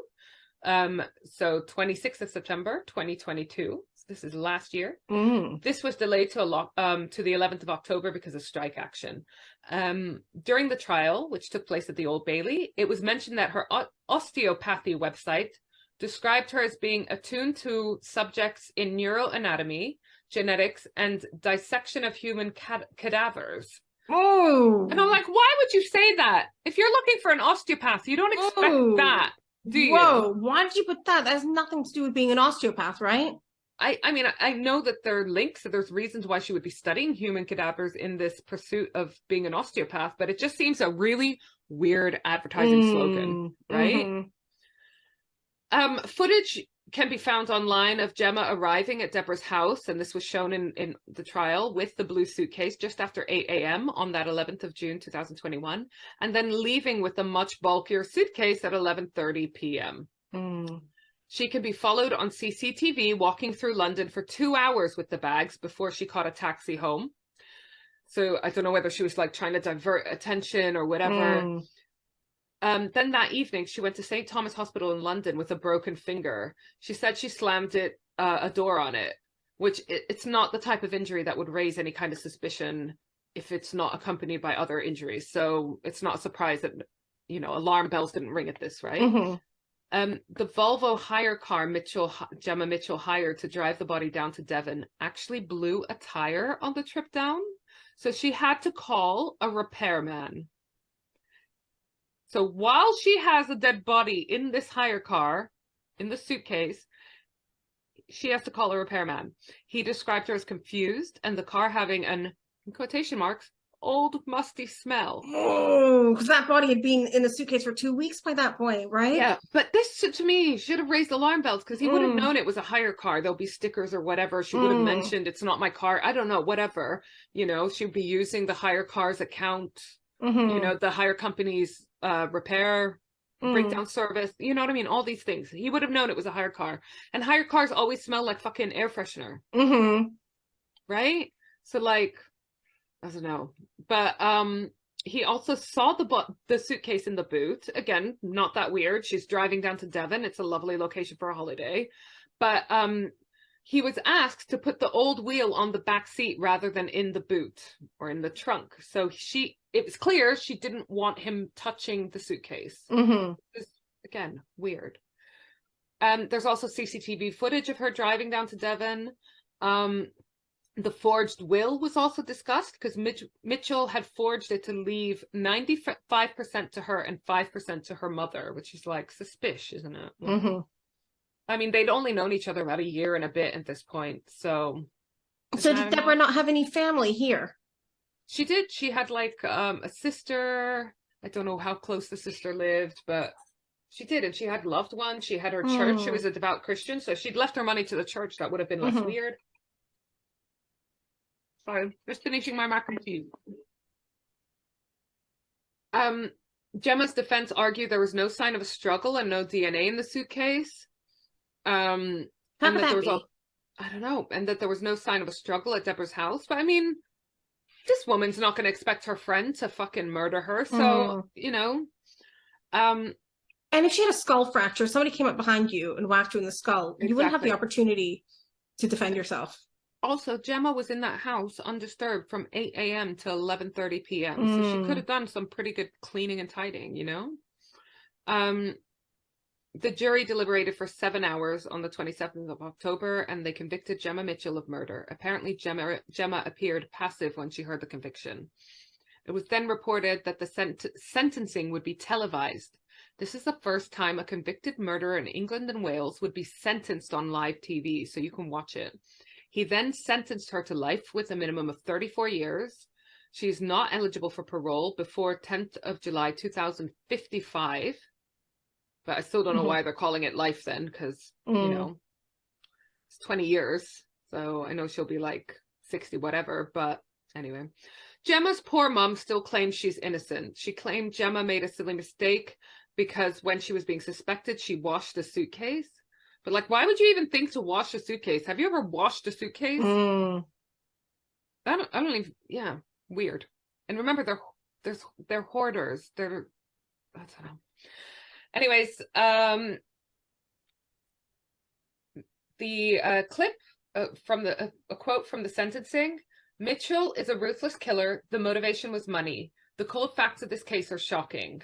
So 26th of September, 2022. This is last year. This was delayed to the 11th of October because of strike action. During the trial, which took place at the Old Bailey, it was mentioned that her osteopathy website described her as being attuned to subjects in neuroanatomy, genetics, and dissection of human cadavers. Oh. And I'm like, why would you say that? If you're looking for an osteopath, you don't expect that, do you? Whoa, why did you put that? That has nothing to do with being an osteopath, right? I mean, I know that there are links, so there's reasons why she would be studying human cadavers in this pursuit of being an osteopath, but it just seems a really weird advertising slogan, right? Footage can be found online of Gemma arriving at Deborah's house, and this was shown in the trial with the blue suitcase just after 8 a.m. on that 11th of June, 2021, and then leaving with a much bulkier suitcase at 11:30 p.m. She can be followed on CCTV walking through London for 2 hours with the bags before she caught a taxi home. So I don't know whether she was like trying to divert attention or whatever. Then that evening, she went to St. Thomas Hospital in London with a broken finger. She said she slammed a door on it, which it's not the type of injury that would raise any kind of suspicion if it's not accompanied by other injuries. So it's not a surprise that, you know, alarm bells didn't ring at this, right? The Volvo hire car Gemma Mitchell hired to drive the body down to Devon actually blew a tire on the trip down. So she had to call a repairman. So while she has a dead body in this hire car, in the suitcase, she has to call a repairman. He described her as confused and the car having an, in quotation marks, old musty smell. Oh, because that body had been in the suitcase for 2 weeks by that point, right? Yeah, but this to me should have raised alarm bells because he would have known it was a hire car. There'll be stickers or whatever. She would have mentioned it's not my car. I don't know, whatever. You know, she'd be using the hire car's account, you know, the hire company's repair breakdown service. You know what I mean? All these things. He would have known it was a hire car. And hire cars always smell like fucking air freshener. Right? So like, I don't know. But he also saw the suitcase in the boot. Again, not that weird. She's driving down to Devon. It's a lovely location for a holiday. But he was asked to put the old wheel on the back seat rather than in the boot or in the trunk. So it was clear she didn't want him touching the suitcase. Again, weird. There's also CCTV footage of her driving down to Devon. The forged will was also discussed because Mitchell had forged it to leave 95% to her and 5% to her mother, which is like suspicious, isn't it? I mean, they'd only known each other about a year and a bit at this point, so... So did Deborah not have any family here? She did. She had like a sister. I don't know how close the sister lived, but she did. And she had loved ones. She had her church. She was a devout Christian, so she'd left her money to the church. That would have been less weird. Sorry, just finishing my mac and cheese. Gemma's defense argued there was no sign of a struggle and no DNA in the suitcase. And that there was I don't know, and that there was no sign of a struggle at Deborah's house. But I mean, this woman's not going to expect her friend to fucking murder her. So, you know. And if she had a skull fracture, somebody came up behind you and whacked you in the skull, you wouldn't have the opportunity to defend yourself. Also, Gemma was in that house undisturbed from 8 a.m. to 11:30 p.m. So she could have done some pretty good cleaning and tidying, you know? The jury deliberated for 7 hours on the 27th of October, and they convicted Gemma Mitchell of murder. Apparently, Gemma appeared passive when she heard the conviction. It was then reported that the sentencing would be televised. This is the first time a convicted murderer in England and Wales would be sentenced on live TV, so you can watch it. He then sentenced her to life with a minimum of 34 years. She is not eligible for parole before 10th of July 2055. But I still don't know why they're calling it life then, because, you know, it's 20 years. So I know she'll be like 60, whatever. But anyway, Gemma's poor mum still claims she's innocent. She claimed Gemma made a silly mistake because when she was being suspected, she washed the suitcase. But like, why would you even think to wash a suitcase? Have you ever washed a suitcase? I don't even, yeah, weird. And remember, they're hoarders. I don't know. Anyways, the clip from a quote from the sentencing: Mitchell is a ruthless killer. The motivation was money. The cold facts of this case are shocking.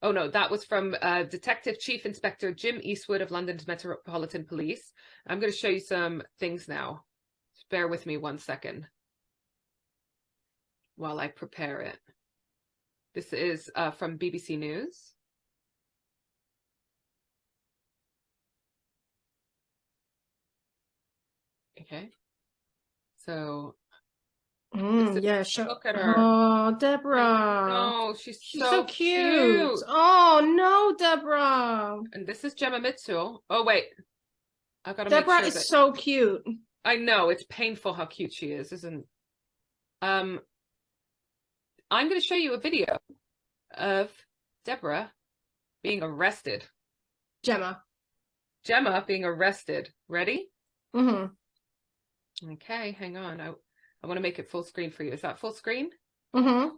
Oh no, that was from Detective Chief Inspector Jim Eastwood of London's Metropolitan Police. I'm going to show you some things now. Just bear with me 1 second while I prepare it. This is from BBC News. Okay. So yeah, look at her. Oh, Deborah. No, she's so cute. Oh no, Deborah. And this is Gemma Mitchell. Oh wait, I gotta Deborah make sure is so cute. I know, it's painful how cute she is, isn't? I'm gonna show you a video of Deborah being arrested. Gemma Gemma being arrested. Ready? Okay, hang on. I want to make it full screen for you. Is that full screen? All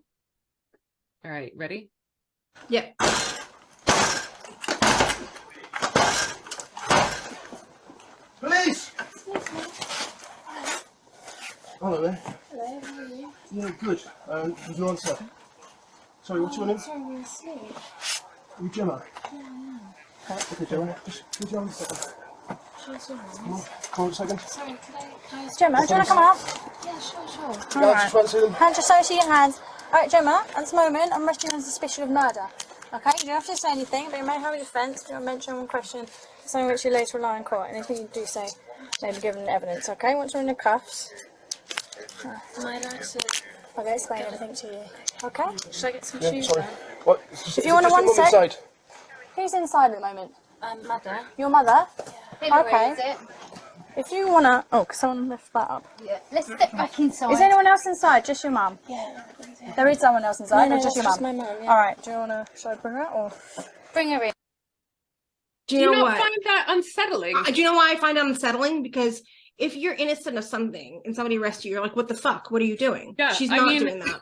right, ready? Yeah. Police! Hello there. Hello, how are you? Yeah, good. Would you answer? Sorry, what's your name? Sorry, we're asleep. Are you Gemma? Yeah, I am. Okay, Gemma. Just could you answer? Sure, sure. Hold on a second. Sorry, could I Gemma, do you want to come up? Yeah, sure. Just one second. Hand just so your hands. Alright, Gemma, at this moment, I'm arresting you on suspicion of murder. Okay, you don't have to say anything, but you may have a defence if you want to mention one question, something which you later rely on court. Anything you do say Maybe give them evidence, okay? Once you're in the cuffs, My lights I'll go explain everything to you. Okay? Should I get some Yeah, shoes sorry. then? What? If you want just one a woman sec. inside. Who's inside at the moment? Mother. Your mother? Baby, Okay. where is it? If you wanna... Oh, can someone lift that up? Yeah. Let's step back inside. Is anyone else inside? Just your mum? Yeah. There is someone else inside, No, or just your that's mum? just my mum, yeah. Alright, do you wanna... Should I bring her out, or...? Bring her in. Do Do you you know not what? find that unsettling? Do you know why I find it unsettling? Because if you're innocent of something and somebody arrests you, you're like, what the fuck? What are you doing? Yeah, She's I not mean, doing that.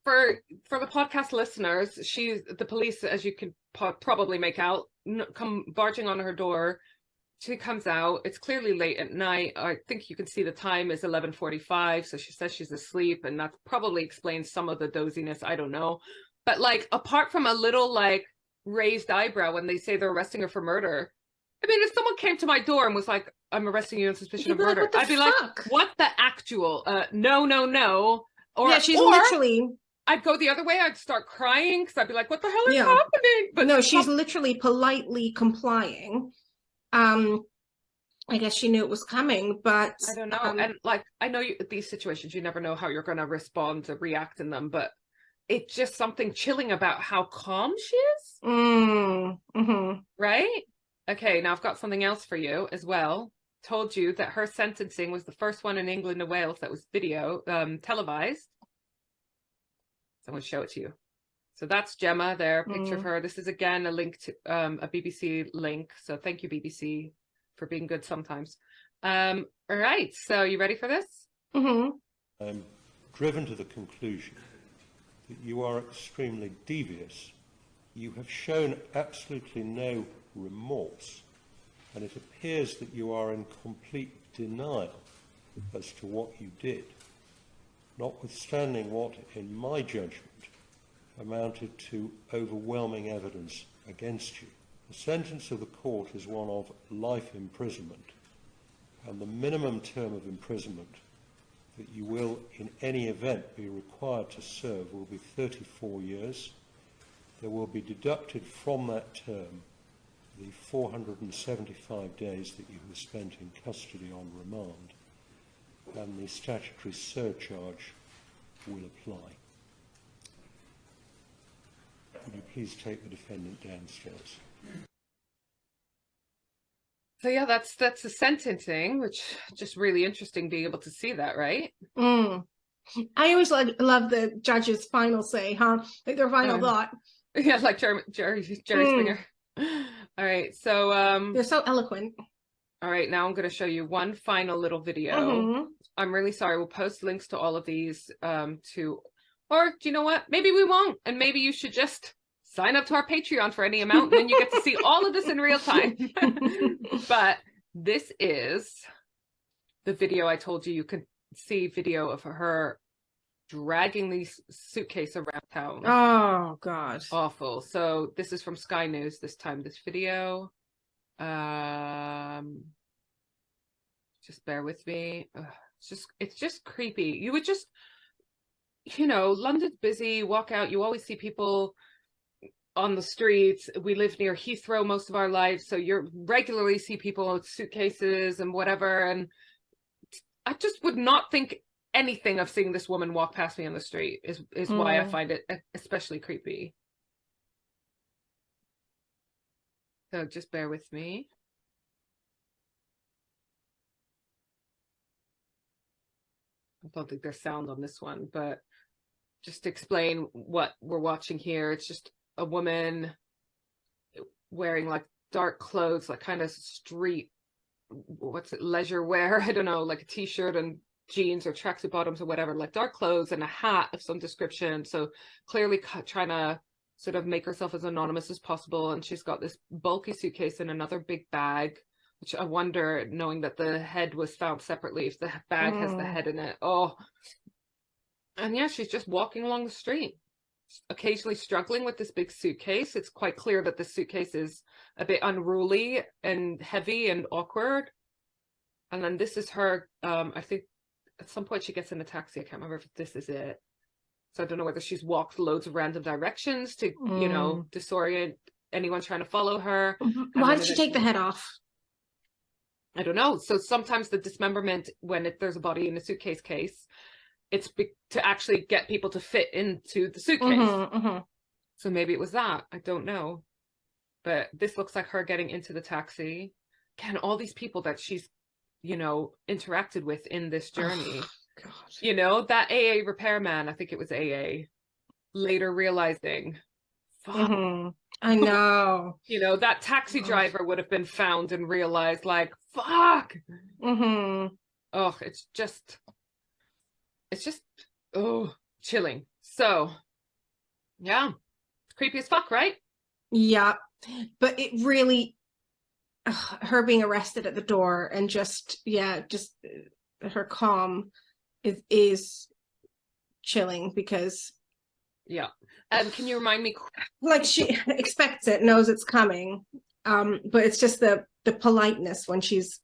For the podcast listeners, the police, as you can probably make out, come barging on her door. She comes out. It's clearly late at night. I think you can see the time is 11:45. So she says she's asleep, and that probably explains some of the doziness. I don't know, but like apart from a little like raised eyebrow when they say they're arresting her for murder. I mean, if someone came to my door and was like, "I'm arresting you on suspicion of You'd be like, murder," "What the I'd be like, fuck?" "What the actual? No." Or Yeah, she's or literally... I'd go the other way. I'd start crying because I'd be like, "What the hell is Yeah. happening?" But no, she's literally politely complying. I guess she knew it was coming, but... I don't know. And like, I know these situations, you never know how you're going to respond or react in them, but it's just something chilling about how calm she is. Right? Okay, now I've got something else for you as well. Told you that her sentencing was the first one in England and Wales that was video televised. So I'm going to show it to you. So that's Gemma there, picture of her. This is again a link to a BBC link. So thank you, BBC, for being good sometimes. All right, so you ready for this? I'm driven to the conclusion that you are extremely devious. You have shown absolutely no remorse, and it appears that you are in complete denial as to what you did, notwithstanding what, in my judgment, amounted to overwhelming evidence against you. The sentence of the court is one of life imprisonment, and the minimum term of imprisonment that you will in any event be required to serve will be 34 years. There will be deducted from that term the 475 days that you have spent in custody on remand, and the statutory surcharge will apply. Would you please take the defendant downstairs? So yeah, that's the sentencing, which just really interesting being able to see that, right? I always love the judge's final say, huh? Like their final thought. Yeah, like Jerry Springer. All right, so They're so eloquent. all right, now I'm going to show you one final little video. I'm really sorry. We'll post links to all of these to, or do you know what? Maybe we won't, and maybe you should just sign up to our Patreon for any amount, and then you get to see all of this in real time. But this is the video I told you could see video of her dragging these suitcase around town. Oh, God. Awful. So this is from Sky News this time, this video. Just bear with me. It's just creepy. You would just, London's busy, walk out, you always see people on the streets. We live near Heathrow most of our lives, so you regularly see people with suitcases and whatever, and I just would not think anything of seeing this woman walk past me on the street is why I find it especially creepy. So just bear with me. I don't think there's sound on this one, but just to explain what we're watching here, it's just a woman wearing like dark clothes, like kind of street, leisure wear, I don't know, like a t-shirt and jeans or tracksuit bottoms or whatever, like dark clothes and a hat of some description. So clearly trying to sort of make herself as anonymous as possible. And she's got this bulky suitcase and another big bag, which I wonder, knowing that the head was found separately, if the bag has the head in it. Oh, and yeah, she's just walking along the street, occasionally struggling with this big suitcase. It's quite clear that the suitcase is a bit unruly and heavy and awkward. And then this is her, I think at some point she gets in a taxi. I can't remember if this is it. So I don't know whether she's walked loads of random directions to, disorient anyone trying to follow her. Why did she take the head off? I don't know. So sometimes the dismemberment, when there's a body in a suitcase case, it's to actually get people to fit into the suitcase. So maybe it was that. I don't know. But this looks like her getting into the taxi. Again, all these people that she's, interacted with in this journey. God. That AA repairman, I think it was AA, later realizing, fuck. I know. That taxi driver would have been found and realized, like, fuck. Oh, it's just, chilling. So, yeah, creepy as fuck, right? Yeah, but it really, her being arrested at the door and just her calm is chilling because. Yeah. Can you remind me? Like, she expects it, knows it's coming. But it's just the politeness when she's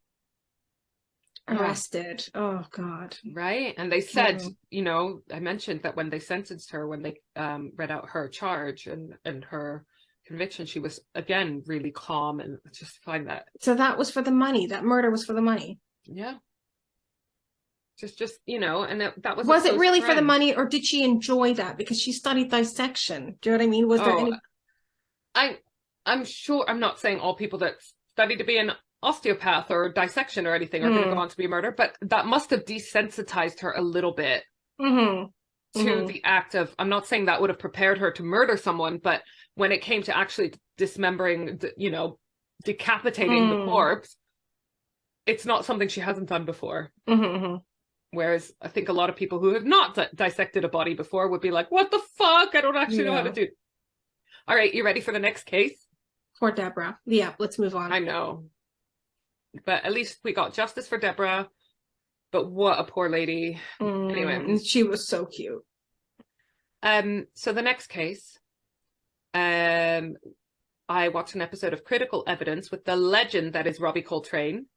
arrested. Oh God. Right. And they said, I mentioned that when they sentenced her, when they read out her charge and her conviction, she was again really calm, and just find that. So that was for the money. That murder was for the money. Yeah. Just and that was. Was it really for the money, or did she enjoy that because she studied dissection? Do you know what I mean? Was there any? I'm sure. I'm not saying all people that study to be an osteopath or dissection or anything are going to go on to be a murderer, but that must have desensitized her a little bit to the act of. I'm not saying that would have prepared her to murder someone, but when it came to actually dismembering, decapitating the corpse, it's not something she hasn't done before. Whereas I think a lot of people who have not dissected a body before would be like, what the fuck? I don't actually know how to do it. All right, you ready for the next case? For Deborah. Yeah, let's move on. I know. But at least we got justice for Deborah. But what a poor lady. Anyway. She was so cute. So the next case, I watched an episode of Critical Evidence with the legend that is Robbie Coltrane.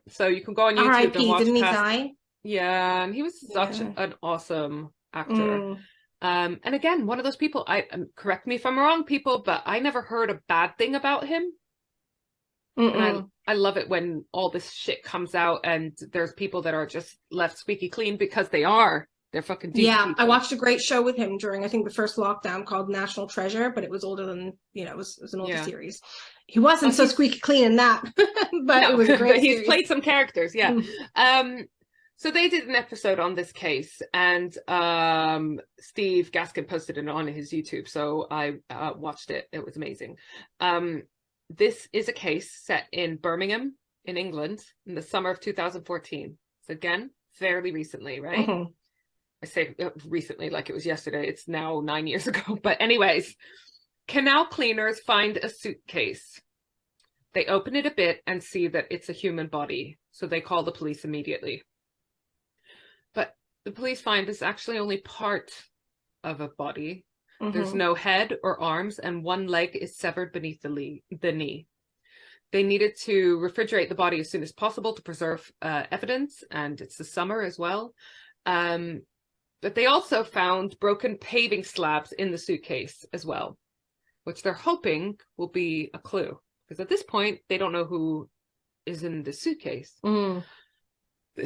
So you can go on YouTube R.I.P. and watch. Didn't he die? Yeah, and he was such an awesome actor. And again, one of those people. Correct me if I'm wrong, people, but I never heard a bad thing about him. And I love it when all this shit comes out and there's people that are just left squeaky clean because they are. They're fucking deep. Yeah, people. I watched a great show with him during, I think, the first lockdown called National Treasure, but it was older than, it was an older series. He wasn't so squeaky clean in that, but it was a great He's series. played some characters, yeah. So they did an episode on this case, and Steve Gaskin posted it on his YouTube, so I watched it. It was amazing. This is a case set in Birmingham, in England, in the summer of 2014. So again, fairly recently, right? I say recently like it was yesterday. It's now 9 years ago. But anyways, canal cleaners find a suitcase. They open it a bit and see that it's a human body. So they call the police immediately. But the police find this actually only part of a body. There's no head or arms, and one leg is severed beneath the knee. They needed to refrigerate the body as soon as possible to preserve evidence, and it's the summer as well. But they also found broken paving slabs in the suitcase as well, which they're hoping will be a clue. Because at this point, they don't know who is in the suitcase.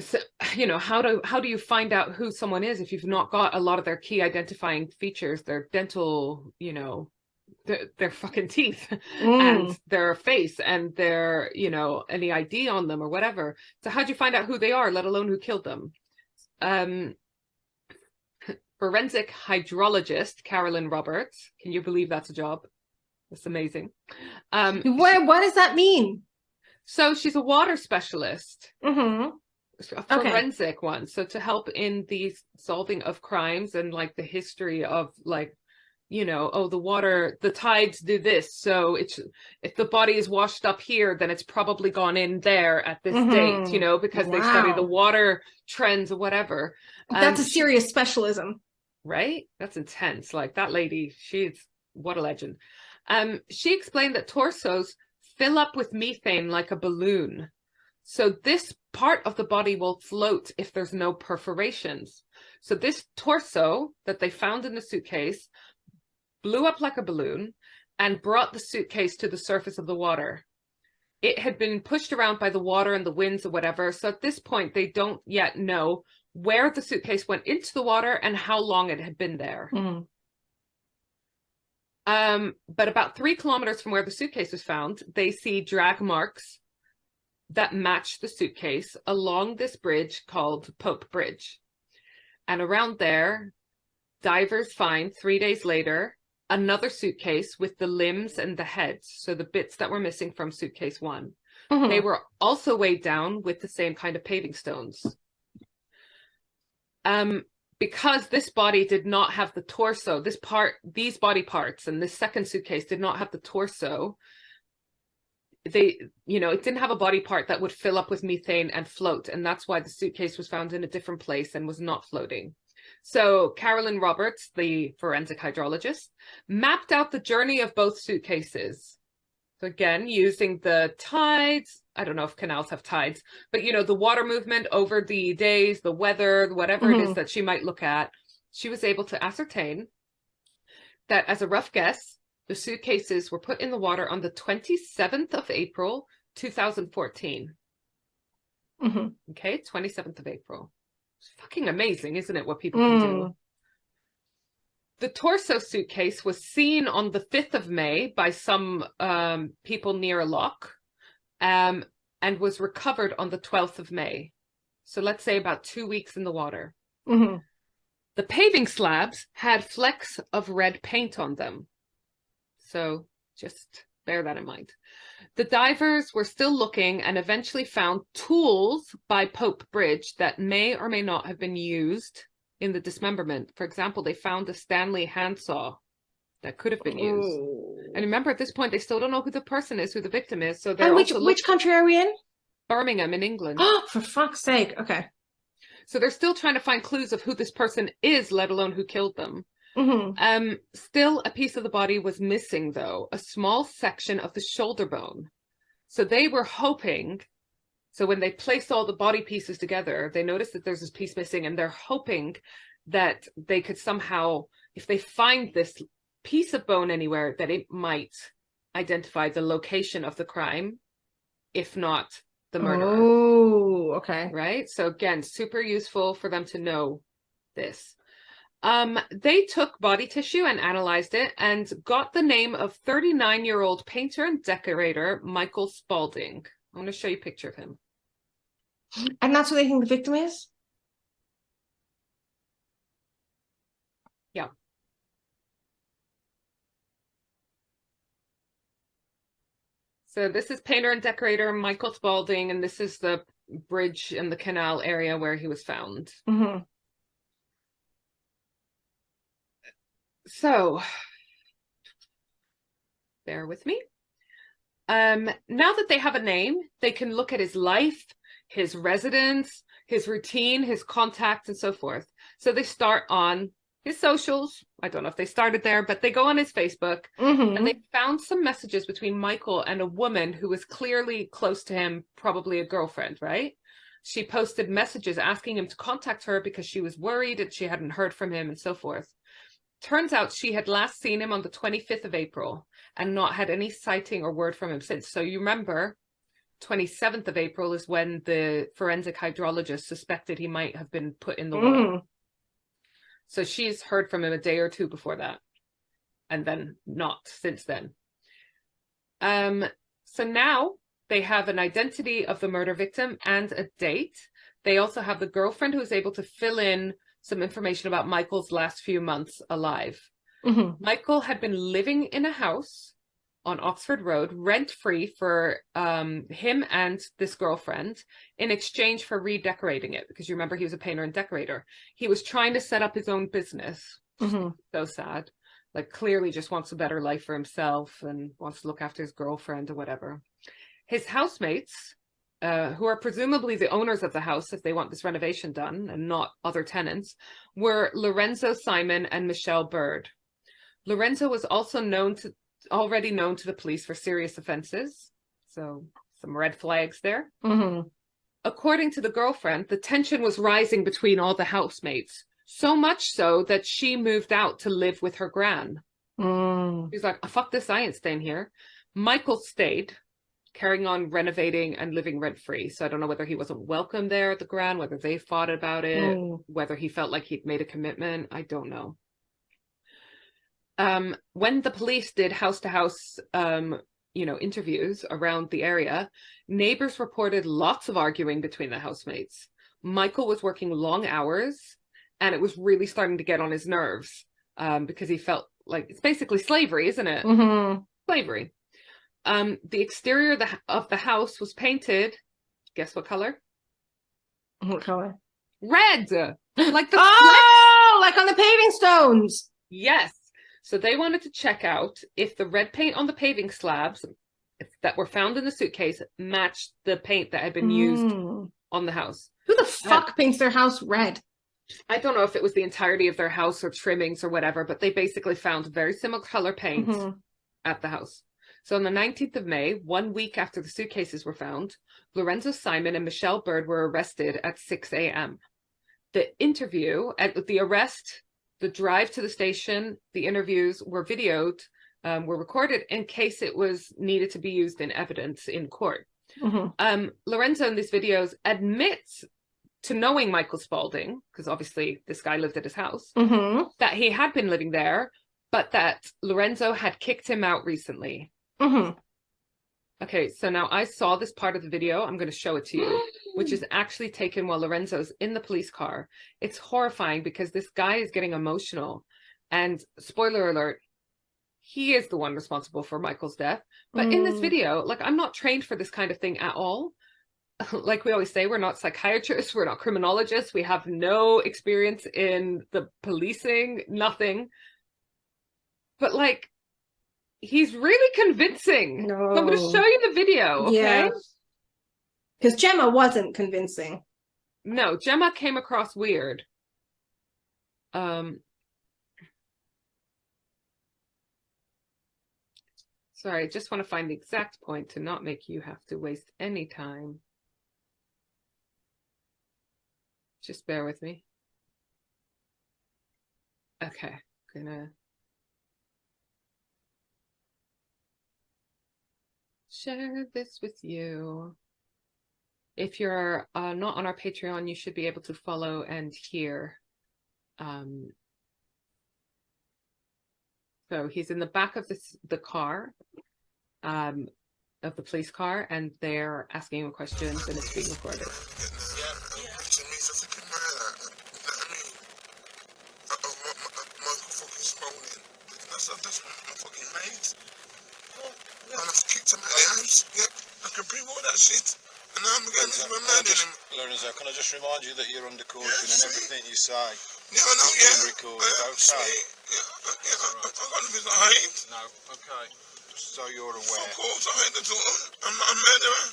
So, how do you find out who someone is if you've not got a lot of their key identifying features, their dental, their fucking teeth and their face and their, any ID on them or whatever. So how do you find out who they are, let alone who killed them? Forensic hydrologist Carolyn Roberts. Can you believe that's a job? That's amazing. What does that mean? So she's a water specialist. A forensic one, so to help in the solving of crimes and like the history of like, the water, the tides do this, so it's, if the body is washed up here, then it's probably gone in there at this date, because they study the water trends or whatever. That's a serious specialism, right? That's intense. Like that lady, what a legend. She explained that torsos fill up with methane like a balloon. So this part of the body will float if there's no perforations. So this torso that they found in the suitcase blew up like a balloon and brought the suitcase to the surface of the water. it had been pushed around by the water and the winds or whatever. So at this point, they don't yet know where the suitcase went into the water and how long it had been there. But about 3 kilometers from where the suitcase was found, they see drag marks that match the suitcase along this bridge called Pope Bridge. And around there, divers find 3 days later another suitcase with the limbs and the heads, so the bits that were missing from suitcase 1. They were also weighed down with the same kind of paving stones. Because this body did not have the torso, these body parts and this second suitcase did not have the torso, it didn't have a body part that would fill up with methane and float, and that's why the suitcase was found in a different place and was not floating. So Carolyn Roberts, the forensic hydrologist, mapped out the journey of both suitcases. So again, using the tides, I don't know if canals have tides, but the water movement over the days, the weather, whatever it is that she might look at, she was able to ascertain that, as a rough guess, the suitcases were put in the water on the 27th of April, 2014. Okay, 27th of April. It's fucking amazing, isn't it, what people can do? The torso suitcase was seen on the 5th of May by some people near a lock, and was recovered on the 12th of May. So let's say about 2 weeks in the water. The paving slabs had flecks of red paint on them. So just bear that in mind. The divers were still looking and eventually found tools by Pope Bridge that may or may not have been used in the dismemberment. For example, they found a Stanley handsaw that could have been used. And remember, at this point, they still don't know who the person is, who the victim is. So they're which country are we in? Birmingham in England. Oh, for fuck's sake. Okay. So they're still trying to find clues of who this person is, let alone who killed them. Still, a piece of the body was missing, though, a small section of the shoulder bone. So they were hoping, so when they placed all the body pieces together, they noticed that there's this piece missing, and they're hoping that they could somehow, if they find this piece of bone anywhere, that it might identify the location of the crime, if not the murderer. Oh, okay. Right? So again, super useful for them to know this. They took body tissue and analyzed it and got the name of 39-year-old painter and decorator Michael Spalding. I'm going to show you a picture of him. And that's who they think the victim is? Yeah. So this is painter and decorator Michael Spalding, and this is the bridge and the canal area where he was found. So, bear with me. Now that they have a name, they can look at his life, his residence, his routine, his contacts, and so forth. So they start on his socials. I don't know if they started there, but they go on his Facebook, and they found some messages between Michael and a woman who was clearly close to him, probably a girlfriend, right? She posted messages asking him to contact her because she was worried and she hadn't heard from him and so forth. Turns out she had last seen him on the 25th of April and not had any sighting or word from him since. So you remember, 27th of April is when the forensic hydrologist suspected he might have been put in the water. So she's heard from him a day or two before that, and then not since then. So now they have an identity of the murder victim and a date. They also have the girlfriend who is able to fill in some information about Michael's last few months alive. Michael had been living in a house on Oxford Road, rent-free for him and this girlfriend in exchange for redecorating it, because you remember he was a painter and decorator. He was trying to set up his own business. So sad. Like, clearly just wants a better life for himself and wants to look after his girlfriend or whatever. His housemates, who are presumably the owners of the house if they want this renovation done and not other tenants, were Lorenzo Simon and Michelle Bird. Lorenzo was also already known to the police for serious offenses, so some red flags there. According to the girlfriend, the tension was rising between all the housemates, so much so that she moved out to live with her gran. She's like, oh, fuck this, I ain't staying here. Michael stayed. carrying on renovating and living rent-free. So I don't know whether he wasn't welcome there at the Grand, whether they fought about it, whether he felt like he'd made a commitment. I don't know. When the police did house-to-house, interviews around the area, neighbors reported lots of arguing between the housemates. Michael was working long hours, and it was really starting to get on his nerves, because he felt like it's basically slavery, isn't it? Mm-hmm. Slavery. The exterior of the house was painted. Guess what color? What color? Red. Like the like on the paving stones. Yes. So they wanted to check out if the red paint on the paving slabs that were found in the suitcase matched the paint that had been used on the house. Who the fuck paints their house red? I don't know if it was the entirety of their house or trimmings or whatever, but they basically found very similar color paint at the house. So on the 19th of May, 1 week after the suitcases were found, Lorenzo Simon and Michelle Bird were arrested at 6 a.m. The interview, the arrest, the drive to the station, the interviews were videoed, were recorded in case it was needed to be used in evidence in court. Lorenzo in these videos admits to knowing Michael Spalding, because obviously this guy lived at his house, that he had been living there, but that Lorenzo had kicked him out recently. Okay, so now I saw this part of the video. I'm going to show it to you, which is actually taken while Lorenzo's in the police car. It's horrifying because this guy is getting emotional. And spoiler alert, he is the one responsible for Michael's death. But in this video, like, I'm not trained for this kind of thing at all. Like we always say, we're not psychiatrists, we're not criminologists, we have no experience in the policing, nothing. But like, he's really convincing. No. So I'm going to show you the video, okay? Yeah. Because Gemma wasn't convincing. No, Gemma came across weird. Sorry, I just want to find the exact point to not make you have to waste any time. Just bear with me. Okay, gonna share this with you. If you're not on our Patreon, you should be able to follow and hear. So he's in the back of the car, of the police car, and they're asking him questions, and it's being recorded. Lorenzo, can I just remind you that you're under caution and everything you say is being recorded, okay? No, okay. Just so you're aware. Of course, I hate the door. I'm not a murderer.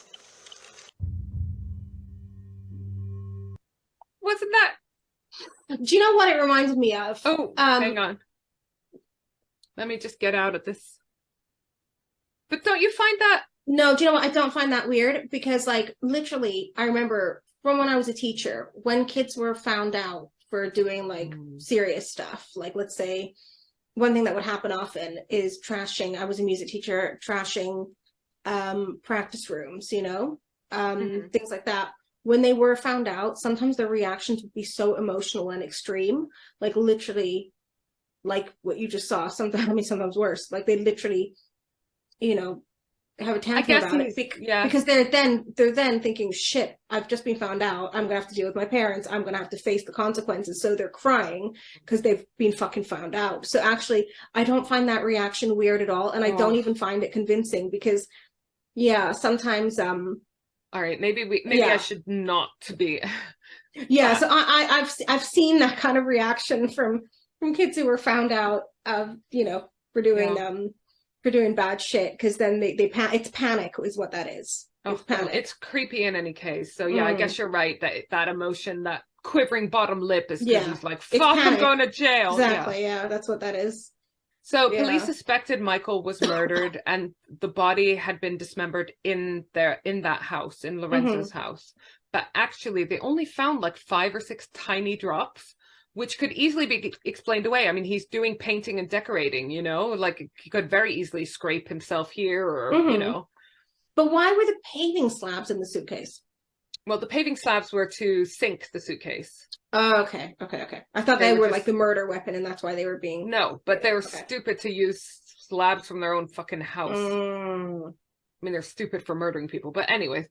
Wasn't that? Do you know what it reminded me of? Oh, hang on. Let me just get out of this. But don't you find that? No, do you know what? I don't find that weird because, like, literally, I remember from when I was a teacher, when kids were found out for doing, like, serious stuff, like, let's say, one thing that would happen often is trashing. I was a music teacher, trashing practice rooms, you know, things like that. When they were found out, sometimes their reactions would be so emotional and extreme, like, literally, like what you just saw, sometimes worse. Like, they literally, you know, have a tantrum about it because they're then thinking, shit, I've just been found out, I'm gonna have to deal with my parents, I'm gonna have to face the consequences, so they're crying because they've been fucking found out. So actually I don't find that reaction weird at all, and I don't even find it convincing because sometimes all right, maybe I should not be so I've seen that kind of reaction from kids who were found out of, you know, for doing bad shit, because then it's panic is what that is. It's panic. It's creepy in any case. So I guess you're right, that emotion, that quivering bottom lip is because he's like, fuck, I'm going to jail. Exactly, that's what that is. So police suspected Michael was murdered and the body had been dismembered in that house, in Lorenzo's house. But actually they only found like 5 or 6 tiny drops, which could easily be explained away. I mean, he's doing painting and decorating, you know, like he could very easily scrape himself here or, you know. But why were the paving slabs in the suitcase? Well, the paving slabs were to sink the suitcase. Oh, okay. I thought they were just like the murder weapon, and that's why they were being... No, but they were stupid to use slabs from their own fucking house. I mean, they're stupid for murdering people. But anyways,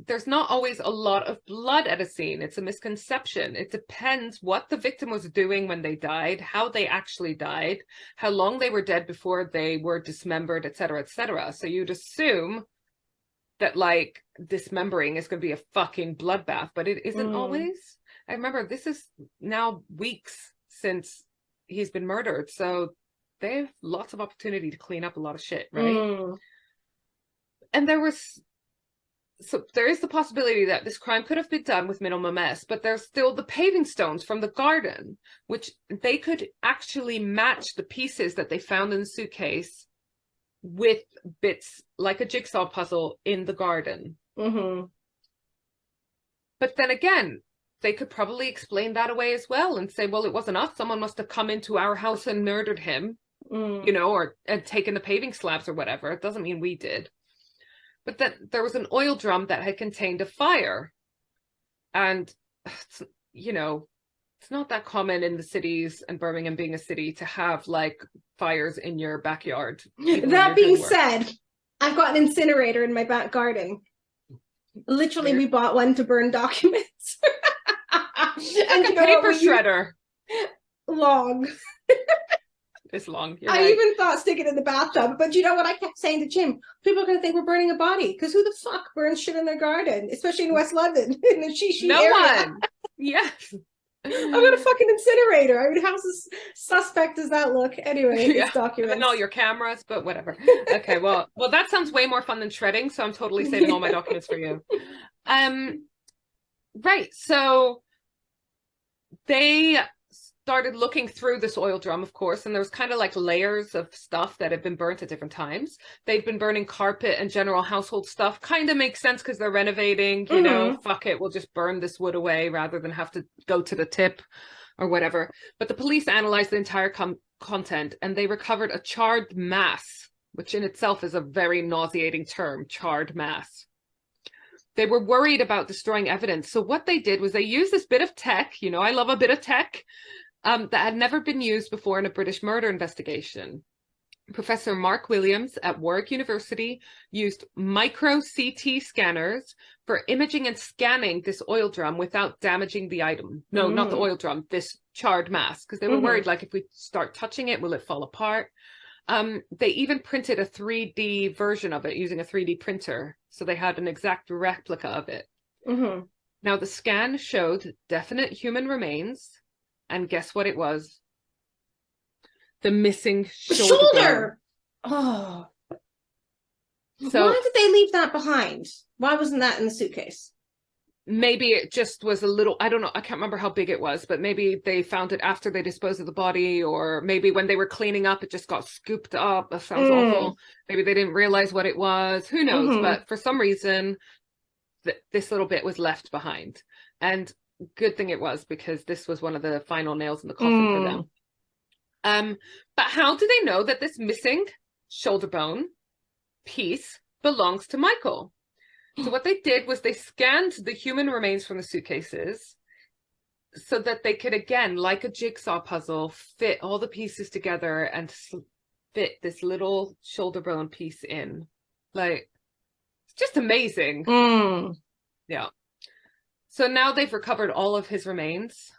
there's not always a lot of blood at a scene. It's a misconception. It depends what the victim was doing when they died, how they actually died, how long they were dead before they were dismembered, etc., etc. So you'd assume that, like, dismembering is going to be a fucking bloodbath, but it isn't always. I remember this is now weeks since he's been murdered, so they have lots of opportunity to clean up a lot of shit, right? And there is the possibility that this crime could have been done with minimal mess, but there's still the paving stones from the garden, which they could actually match the pieces that they found in the suitcase with bits like a jigsaw puzzle in the garden. But then again, they could probably explain that away as well and say, well, it wasn't us. Someone must have come into our house and murdered him, you know, and taken the paving slabs or whatever. It doesn't mean we did. But then there was an oil drum that had contained a fire. And, you know, it's not that common in the cities, and Birmingham being a city, to have like fires in your backyard. That being said, I've got an incinerator in my back garden. Literally, we bought one to burn documents. And a paper shredder. Long. It's long. I even thought sticking it in the bathtub, but you know what I kept saying to Jim? People are going to think we're burning a body, because who the fuck burns shit in their garden, especially in West London, in the Shishi no area. one. Yes. I've got a fucking incinerator. I mean, how suspect does that look? Anyway, it's documents. And all your cameras, but whatever. Okay, well, that sounds way more fun than shredding, so I'm totally saving all my documents for you. Right, so they started looking through this oil drum, of course, and there was kind of like layers of stuff that had been burnt at different times. They'd been burning carpet and general household stuff. Kind of makes sense because they're renovating, you know, fuck it, we'll just burn this wood away rather than have to go to the tip or whatever. But the police analyzed the entire content, and they recovered a charred mass, which in itself is a very nauseating term, charred mass. They were worried about destroying evidence. So what they did was they used this bit of tech, you know, I love a bit of tech, that had never been used before in a British murder investigation. Professor Mark Williams at Warwick University used micro CT scanners for imaging and scanning this oil drum without damaging the item. No, not the oil drum, this charred mass, because they were worried, like, if we start touching it, will it fall apart? They even printed a 3D version of it using a 3D printer, so they had an exact replica of it. Now, the scan showed definite human remains, and guess what it was? The missing shoulder. Oh. So why did they leave that behind? Why wasn't that in the suitcase? Maybe it just was a little, I don't know, I can't remember how big it was, but maybe they found it after they disposed of the body, or maybe when they were cleaning up, it just got scooped up. That sounds awful. Maybe they didn't realize what it was. Who knows? But for some reason, this little bit was left behind. And good thing it was, because this was one of the final nails in the coffin for them. But how do they know that this missing shoulder bone piece belongs to Michael? So what they did was they scanned the human remains from the suitcases so that they could, again, like a jigsaw puzzle, fit all the pieces together and fit this little shoulder bone piece in. Like, it's just amazing. Yeah. So now they've recovered all of his remains,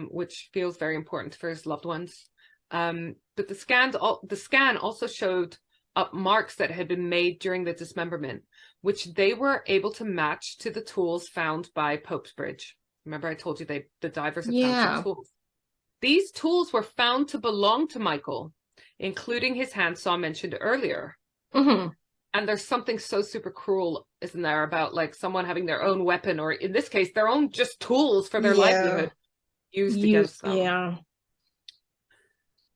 which feels very important for his loved ones. But the scan also showed up marks that had been made during the dismemberment, which they were able to match to the tools found by Pope's Bridge. Remember I told you the divers had found some tools. These tools were found to belong to Michael, including his handsaw mentioned earlier. And there's something so super cruel, isn't there, about like someone having their own weapon, or in this case, their own just tools for their livelihood used against them.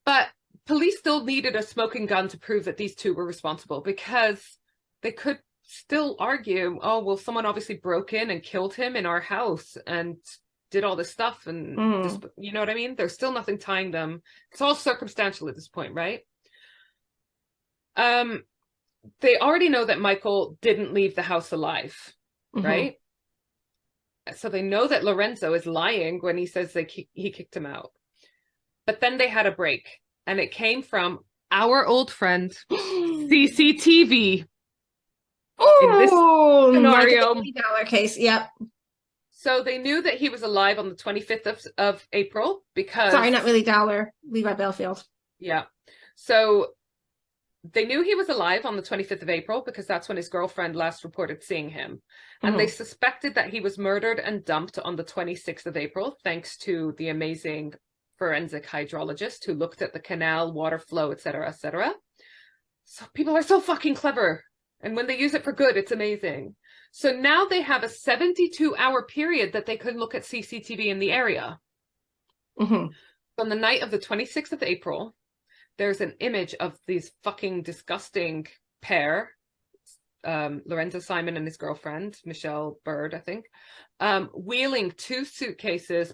But police still needed a smoking gun to prove that these two were responsible, because they could still argue, oh, well, someone obviously broke in and killed him in our house and did all this stuff. And you know what I mean? There's still nothing tying them. It's all circumstantial at this point, right? they already know that Michael didn't leave the house alive, right? So they know that Lorenzo is lying when he says he kicked him out. But then they had a break, and it came from our old friend CCTV. In this scenario, like $50 case. Yep. So they knew that he was alive on the 25th of April because... Sorry, not really Dollar. Levi Belfield. Yeah. So they knew he was alive on the 25th of April because that's when his girlfriend last reported seeing him. And they suspected that he was murdered and dumped on the 26th of April, thanks to the amazing forensic hydrologist who looked at the canal, water flow, etc., etc. So people are so fucking clever. And when they use it for good, it's amazing. So now they have a 72-hour period that they could look at CCTV in the area. On the night of the 26th of April, there's an image of these fucking disgusting pair, Lorenzo Simon and his girlfriend, Michelle Bird, I think, wheeling 2 suitcases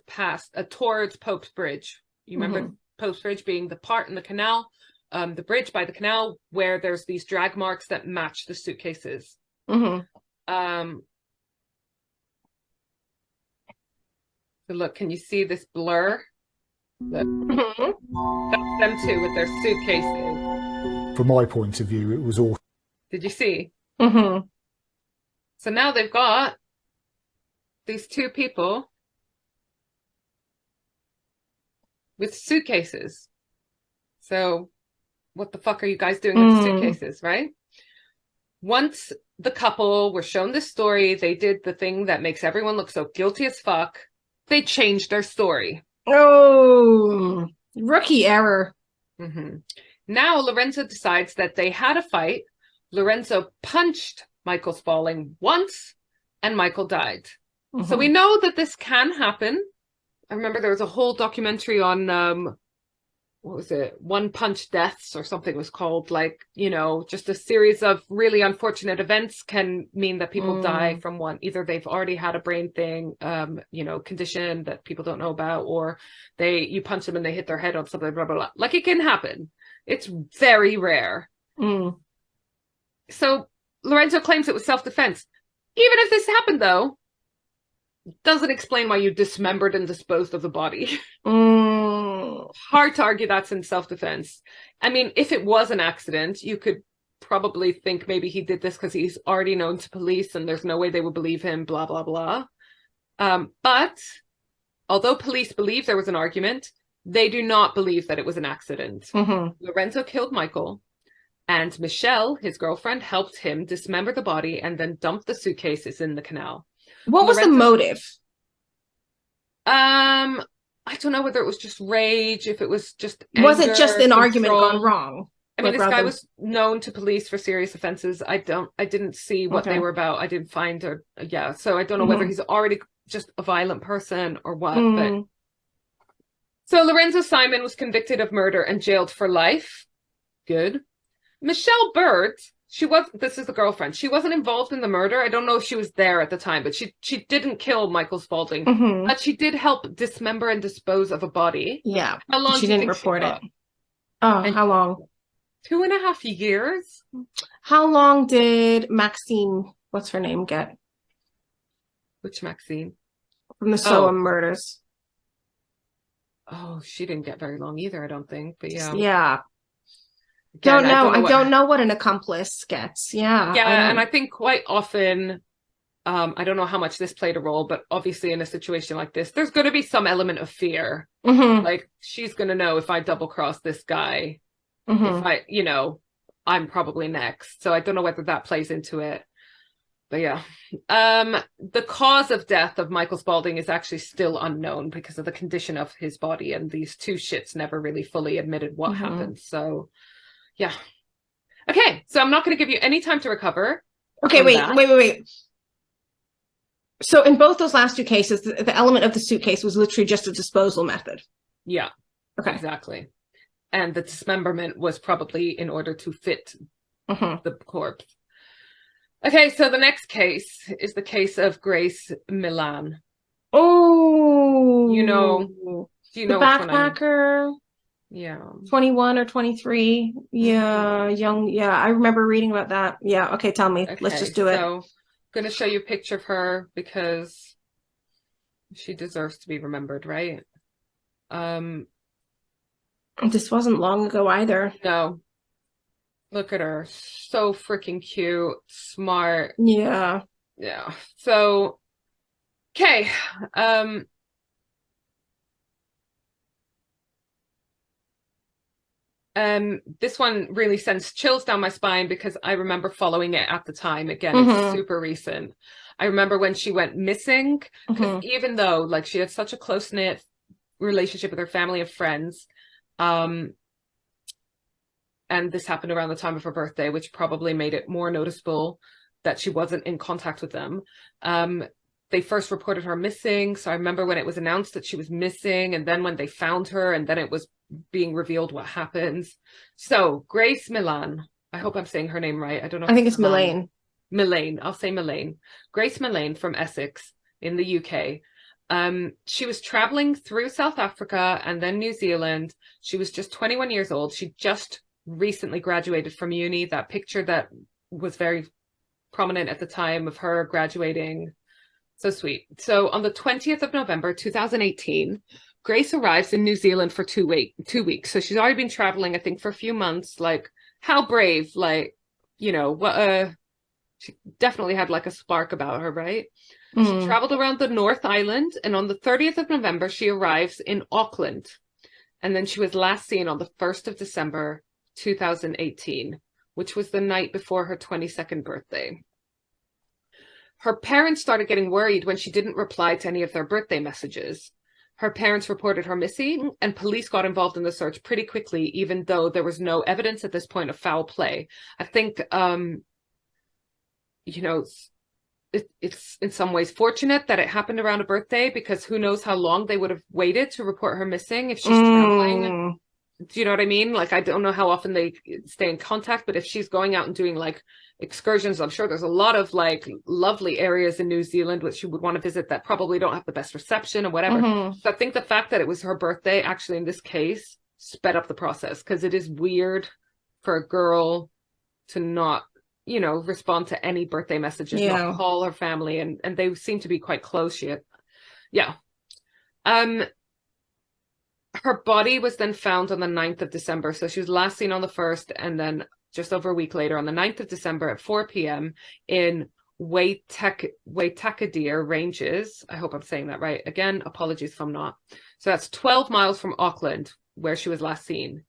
towards Pope's Bridge. You remember Pope's Bridge being the part in the canal, the bridge by the canal where there's these drag marks that match the suitcases. So look, can you see this blur? Look. That's them two with their suitcases. From my point of view, it was all. Did you see? So now they've got these 2 people with suitcases. So what the fuck are you guys doing with the suitcases, right? Once the couple were shown this story, they did the thing that makes everyone look so guilty as fuck. They changed their story. Oh, rookie error. Now Lorenzo decides that they had a fight. Lorenzo punched Michael Spalding once, and Michael died. So we know that this can happen. I remember there was a whole documentary on, what was it? One Punch Deaths or something it was called. Like, you know, just a series of really unfortunate events can mean that people die from one. Either they've already had a brain thing, you know, condition that people don't know about, or you punch them and they hit their head on something, blah, blah, blah. Like, it can happen. It's very rare. So Lorenzo claims it was self-defense. Even if this happened, though, doesn't explain why you dismembered and disposed of the body. Hard to argue that's in self-defense. I mean, if it was an accident, you could probably think maybe he did this because he's already known to police and there's no way they would believe him, blah, blah, blah. But although police believe there was an argument, they do not believe that it was an accident. Lorenzo killed Michael, and Michelle, his girlfriend, helped him dismember the body and then dump the suitcases in the canal. What was the motive? I don't know whether it was just rage, if it was just anger, was it just an control. argument gone wrong? I mean, this guy was known to police for serious offenses. I didn't see what they were about. I didn't find so I don't know whether he's already just a violent person or what. But so Lorenzo Simon was convicted of murder and jailed for life. Good. Michelle Bird, this is the girlfriend. She wasn't involved in the murder. I don't know if she was there at the time, but she didn't kill Michael Spalding. But she did help dismember and dispose of a body. Yeah. How long she didn't report it? Oh, how long? 2.5 years. How long did Maxine, what's her name, get? Which Maxine? From the Soham murders. Oh, she didn't get very long either, I don't think. But yeah. Yeah. Again, I don't know what an accomplice gets. Yeah. Yeah, and I think quite often, I don't know how much this played a role, but obviously in a situation like this, there's going to be some element of fear. Like, she's going to know if I double cross this guy, if I'm probably next. So I don't know whether that plays into it. But yeah. The cause of death of Michael Spalding is actually still unknown because of the condition of his body, and these 2 shits never really fully admitted what happened. So yeah. Okay, so I'm not going to give you any time to recover. Okay, wait. So in both those last 2 cases, the element of the suitcase was literally just a disposal method. Yeah. Okay. Exactly. And the dismemberment was probably in order to fit the corpse. Okay, so the next case is the case of Grace Millane. Oh. Do you know the backpacker? Yeah. 21 or 23. Yeah, young. Yeah, I remember reading about that. Yeah, okay, tell me. Let's just do it. So I'm going to show you a picture of her because she deserves to be remembered, right? This wasn't long ago either. No. Look at her. So freaking cute, smart. Yeah. Yeah. So, okay. This one really sends chills down my spine because I remember following it at the time. Again, it's super recent. I remember when she went missing, because even though like she had such a close-knit relationship with her family and friends, and this happened around the time of her birthday, which probably made it more noticeable that she wasn't in contact with them. They first reported her missing. So I remember when it was announced that she was missing, and then when they found her, and then it was being revealed what happens. So Grace Millane, I hope I'm saying her name right. I don't know. I think it's Millane. Millane. I'll say Millane. Grace Millane from Essex in the UK. She was traveling through South Africa and then New Zealand. She was just 21 years old. She just recently graduated from uni. That picture that was very prominent at the time of her graduating. So sweet. So on the 20th of November, 2018, Grace arrives in New Zealand for 2 weeks. So she's already been traveling, I think, for a few months. Like, how brave, like, you know, what she definitely had like a spark about her, right? She traveled around the North Island, and on the 30th of November, she arrives in Auckland. And then she was last seen on the 1st of December, 2018, which was the night before her 22nd birthday. Her parents started getting worried when she didn't reply to any of their birthday messages. Her parents reported her missing, and police got involved in the search pretty quickly, even though there was no evidence at this point of foul play. I think, you know, it's in some ways fortunate that it happened around a birthday, because who knows how long they would have waited to report her missing if she's traveling. Do you know what I mean? Like, I don't know how often they stay in contact, but if she's going out and doing like excursions, I'm sure there's a lot of like lovely areas in New Zealand which she would want to visit that probably don't have the best reception or whatever. So I think the fact that it was her birthday actually in this case sped up the process, because it is weird for a girl to not, you know, respond to any birthday messages, not call her family, and they seem to be quite close. Her body was then found on the 9th of December. So she was last seen on the 1st, and then just over a week later on the 9th of December at 4 p.m. in Waitakere Ranges. I hope I'm saying that right. Again, apologies if I'm not. So that's 12 miles from Auckland, where she was last seen.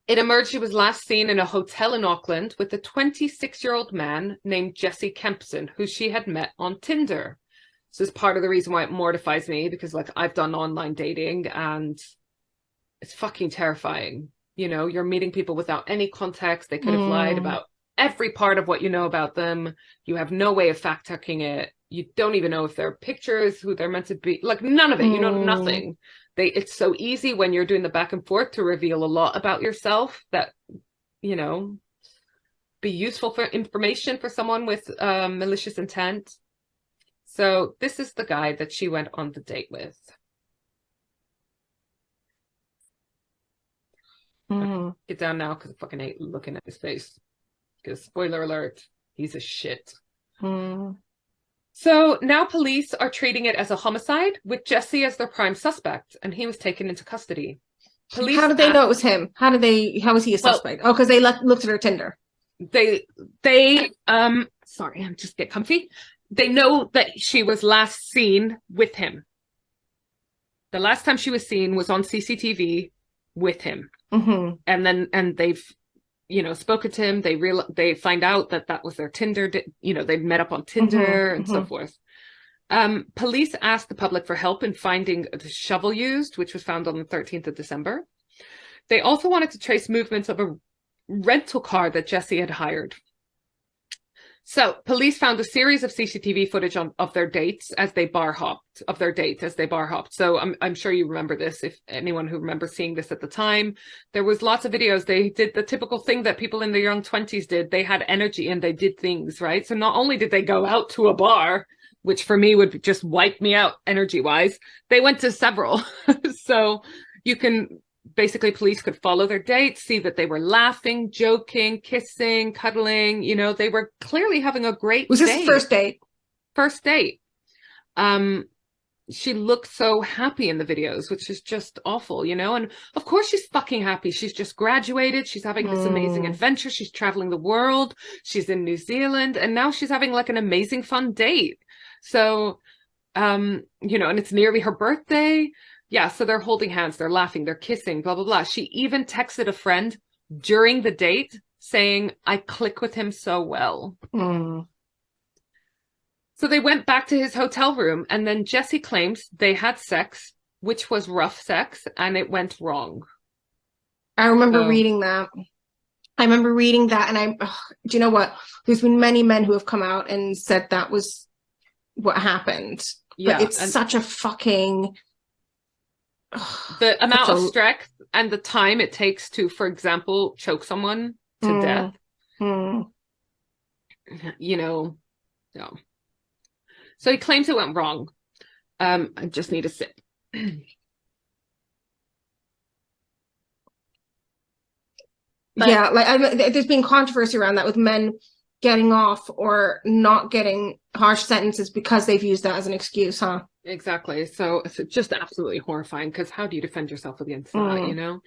It emerged she was last seen in a hotel in Auckland with a 26-year-old man named Jesse Kempson, who she had met on Tinder. So it's part of the reason why it mortifies me, because like I've done online dating and it's fucking terrifying. You know, you're meeting people without any context. They could have lied about every part of what you know about them. You have no way of fact checking it. You don't even know if they're pictures, who they're meant to be. Like none of it. You know, nothing. It's so easy when you're doing the back and forth to reveal a lot about yourself that, you know, be useful for information for someone with malicious intent. So this is the guy that she went on the date with. Get down now, because I fucking hate looking at his face. Because spoiler alert, he's a shit. So now police are treating it as a homicide, with Jesse as their prime suspect, and he was taken into custody. Police How did they know it was him? How was he a suspect? Well, because they looked at her Tinder. They sorry, I'm just get comfy. They know that she was last seen with him. The last time she was seen was on CCTV with him. And they've, you know, spoken to him. They find out that was their Tinder, you know, they've met up on Tinder and so forth. Police asked the public for help in finding the shovel used, which was found on the 13th of December. They also wanted to trace movements of a rental car that Jesse had hired. So police found a series of CCTV footage of their dates as they bar hopped. So I'm sure you remember this, if anyone who remembers seeing this at the time. There was lots of videos. They did the typical thing that people in their young 20s did. They had energy and they did things, right? So not only did they go out to a bar, which for me would just wipe me out energy-wise, they went to several. So you can basically police could follow their dates, see that they were laughing, joking, kissing, cuddling. You know, they were clearly having a great Was date. this the first date? First date. She looked so happy in the videos, which is just awful, you know? And of course she's fucking happy. She's just graduated. She's having this amazing adventure. She's traveling the world. She's in New Zealand. And now she's having like an amazing fun date. So, you know, and it's nearly her birthday. Yeah, so they're holding hands. They're laughing. They're kissing, blah, blah, blah. She even texted a friend during the date saying, I click with him so well. So they went back to his hotel room, and then Jessie claims they had sex, which was rough sex, and it went wrong. I remember reading that. And do you know what? There's been many men who have come out and said that was what happened. Yeah, but it's such a fucking... The amount of strength and the time it takes to, for example, choke someone to death. You know, no. So he claims it went wrong. I just need a sip. Yeah, like there's been controversy around that with men getting off or not getting harsh sentences because they've used that as an excuse, huh? Exactly. So it's just absolutely horrifying, because how do you defend yourself against that, you know?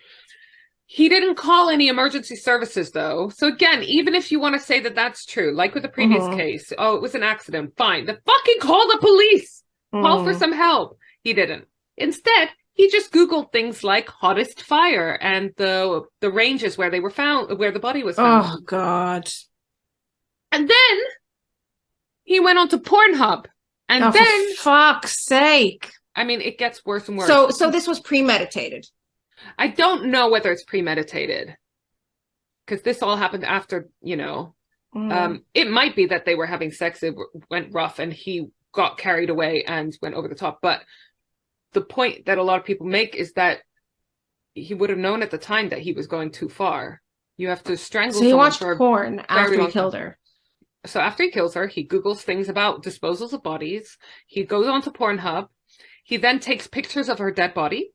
He didn't call any emergency services, though. So again, even if you want to say that that's true, like with the previous case, oh, it was an accident, fine. Then fucking call the police. Call for some help. He didn't. Instead, he just Googled things like hottest fire and the ranges where they were found, where the body was found. Oh, God. And then he went on to Pornhub. And then... for fuck's sake. I mean, it gets worse and worse. So this was premeditated. I don't know whether it's premeditated, because this all happened after, you know, it might be that they were having sex, it went rough, and he got carried away and went over the top. But the point that a lot of people make is that he would have known at the time that he was going too far. You have to strangle someone. So he watched porn after he killed her. So after he kills her, he Googles things about disposals of bodies. He goes on to Pornhub. He then takes pictures of her dead body.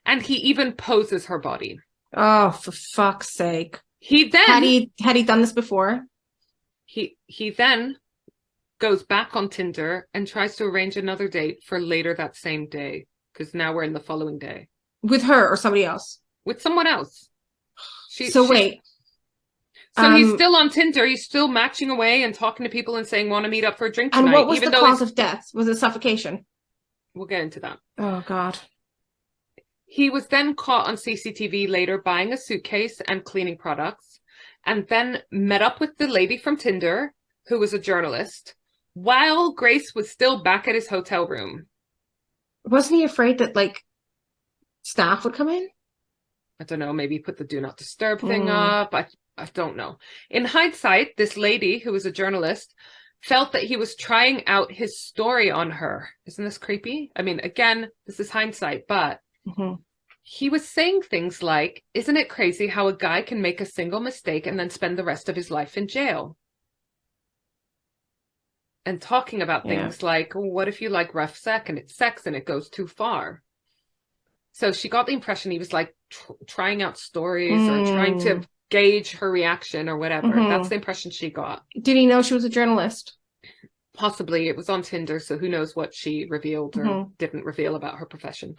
And he even poses her body. Oh, for fuck's sake. He then... Had he done this before? He then goes back on Tinder and tries to arrange another date for later that same day. Because now we're in the following day. With her or somebody else? With someone else. Wait. So he's still on Tinder. He's still matching away and talking to people and saying, want to meet up for a drink tonight. And what was the cause of death? Was it suffocation? We'll get into that. Oh, God. He was then caught on CCTV later buying a suitcase and cleaning products, and then met up with the lady from Tinder, who was a journalist, while Grace was still back at his hotel room. Wasn't he afraid that, like, staff would come in? I don't know, maybe put the do not disturb thing up. I don't know. In hindsight, this lady, who was a journalist, felt that he was trying out his story on her. Isn't this creepy? I mean, again, this is hindsight, but he was saying things like, isn't it crazy how a guy can make a single mistake and then spend the rest of his life in jail? And talking about things like, well, what if you like rough sex and it goes too far? So she got the impression he was like trying out stories or trying to gauge her reaction or whatever. That's the impression she got. Did he know she was a journalist? Possibly. It was on Tinder, so who knows what she revealed or didn't reveal about her profession.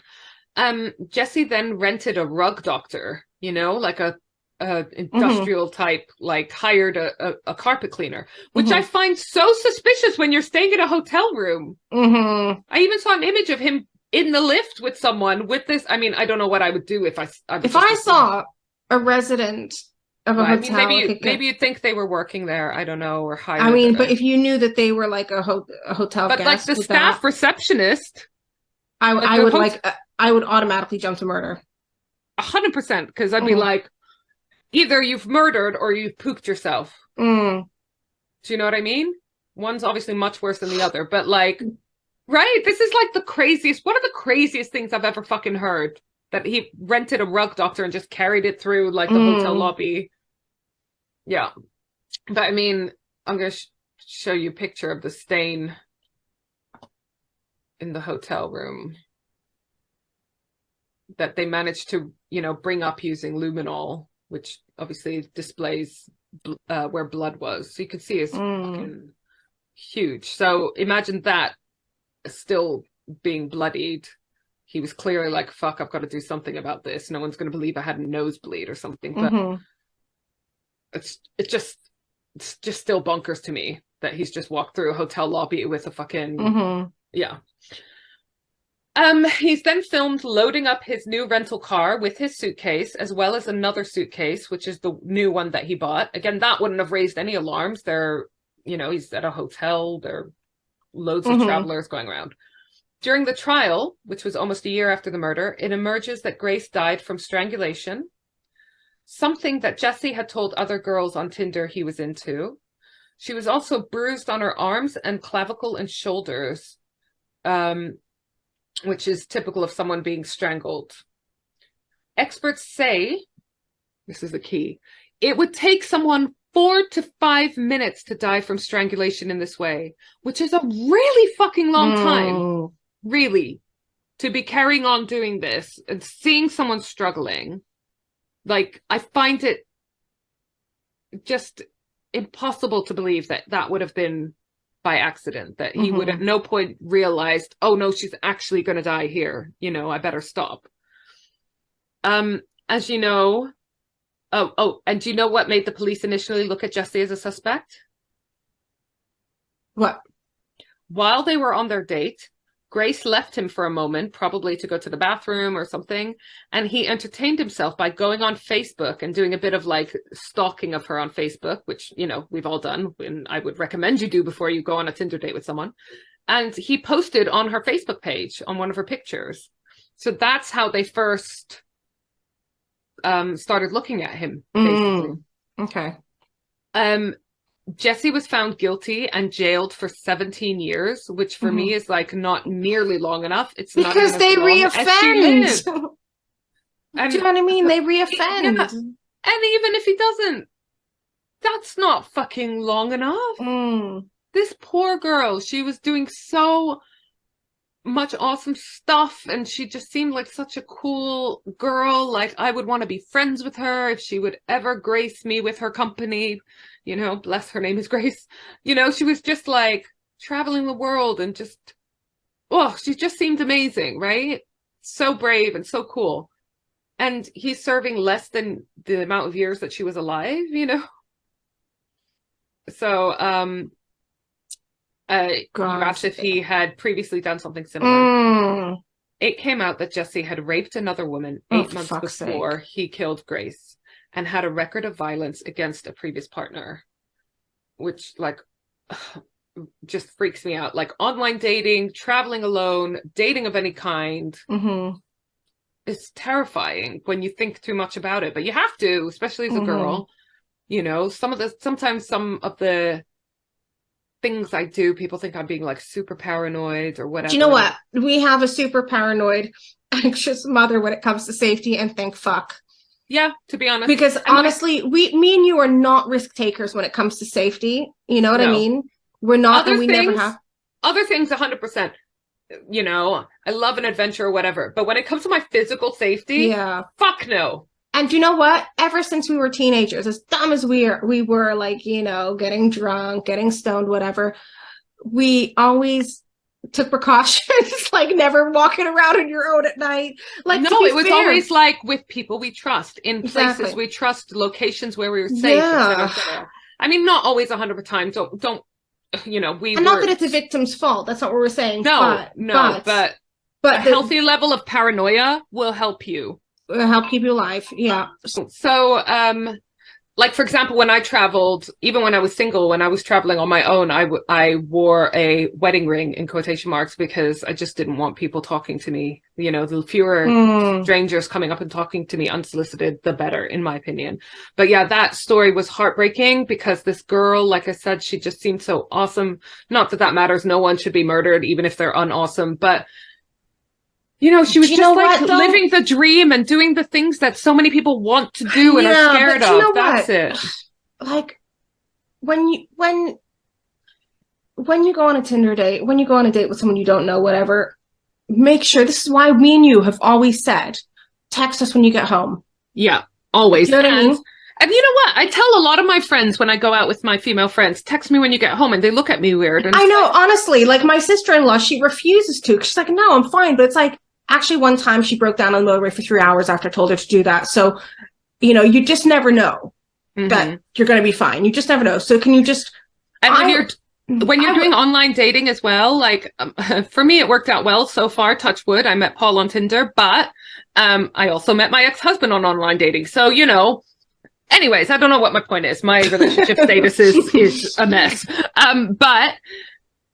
Jessie then rented a rug doctor, you know, like a industrial type, like hired a carpet cleaner, which I find so suspicious when you're staying in a hotel room. I even saw an image of him in the lift with someone with this. I mean, I don't know what I would do if I saw a resident of a hotel. I mean, maybe you'd think they were working there. I don't know, or hired. I mean, but if you knew that they were like a hotel but guest, like the staff receptionist, I would automatically jump to murder. 100%, because I'd be like, either you've murdered or you've pooped yourself. Do you know what I mean? One's obviously much worse than the other, but like, right? This is like one of the craziest things I've ever fucking heard. That he rented a rug doctor and just carried it through like the hotel lobby. Yeah. But I mean, I'm going to show you a picture of the stain in the hotel room. that they managed to, you know, bring up using luminol, which obviously displays where blood was. So you can see it's fucking huge. So imagine that still being bloodied. He was clearly like, fuck, I've got to do something about this. No one's going to believe I had a nosebleed or something. But it's just still bonkers to me that he's just walked through a hotel lobby with a fucking yeah. He's then filmed loading up his new rental car with his suitcase, as well as another suitcase, which is the new one that he bought. Again, that wouldn't have raised any alarms. They're, you know, he's at a hotel. There are loads of travelers going around. During the trial, which was almost a year after the murder, it emerges that Grace died from strangulation, something that Jesse had told other girls on Tinder he was into. She was also bruised on her arms and clavicle and shoulders, which is typical of someone being strangled. Experts say, this is the key, it would take someone 4 to 5 minutes to die from strangulation in this way, which is a really fucking long time, really, to be carrying on doing this and seeing someone struggling. Like, I find it just impossible to believe that that would have been by accident, that he would at no point realized, oh no, she's actually going to die here. You know, I better stop. As you know, and do you know what made the police initially look at Jesse as a suspect? What? While they were on their date, Grace left him for a moment, probably to go to the bathroom or something, and he entertained himself by going on Facebook and doing a bit of like stalking of her on Facebook, which, you know, we've all done, and I would recommend you do before you go on a Tinder date with someone. And he posted on her Facebook page on one of her pictures. So that's how they first started looking at him, basically. Okay. Jesse was found guilty and jailed for 17 years, which for me is like not nearly long enough. It's not because they reoffend. Do you know what I mean? They reoffend. Yeah. And even if he doesn't, that's not fucking long enough. This poor girl, she was doing so much awesome stuff, and she just seemed like such a cool girl. Like, I would want to be friends with her if she would ever grace me with her company. You know, bless her name is Grace. You know, she was just like traveling the world and just, oh, she just seemed amazing, right? So brave and so cool. And he's serving less than the amount of years that she was alive, you know? So, you asked if he had previously done something similar. It came out that Jesse had raped another woman 8 months before he killed Grace, and had a record of violence against a previous partner, which, like, just freaks me out. Like, online dating, traveling alone, dating of any kind. It's terrifying when you think too much about it, but you have to, especially as a girl. You know, sometimes some of the things I do, people think I'm being like super paranoid or whatever. Do you know what? We have a super paranoid, anxious mother when it comes to safety, and thank fuck. Yeah, to be honest. Because honestly, me and you are not risk takers when it comes to safety. You know what I mean? We're not, and we never have. Other things, 100%. You know, I love an adventure or whatever. But when it comes to my physical safety, fuck no. And you know what? Ever since we were teenagers, as dumb as we were, like, you know, getting drunk, getting stoned, whatever, we always took precautions, like never walking around on your own at night. Like, no, it was always like with people we trust, in places we trust, locations where we were safe, et cetera. I mean, not always 100%. Don't you know, and not that it's a victim's fault. That's not what we're saying. But a healthy level of paranoia will help you. Help keep you alive. Yeah. So, like, for example, when I traveled, even when I was single, when I was traveling on my own, I wore a wedding ring in quotation marks because I just didn't want people talking to me. You know, the fewer strangers coming up and talking to me unsolicited, the better, in my opinion. But yeah, that story was heartbreaking because this girl, like I said, she just seemed so awesome. Not that that matters. No one should be murdered, even if they're unawesome. But you know, she was just like living the dream and doing the things that so many people want to do and are scared of. That's it. Like, when you go on a Tinder date, when you go on a date with someone you don't know, whatever, make sure, this is why me and you have always said, text us when you get home. Yeah, always. You know what I mean? And you know what? I tell a lot of my friends when I go out with my female friends, text me when you get home, and they look at me weird. And I know, honestly, like my sister-in-law, she refuses to. She's like, no, I'm fine. But it's like, actually, one time she broke down on the motorway for 3 hours after I told her to do that. So, you just never know that you're going to be fine. You just never know. So can you just... And when you're doing online dating as well, like for me, it worked out well so far, touch wood. I met Paul on Tinder, but I also met my ex-husband on online dating. So, anyways, I don't know what my point is. My relationship status is a mess. But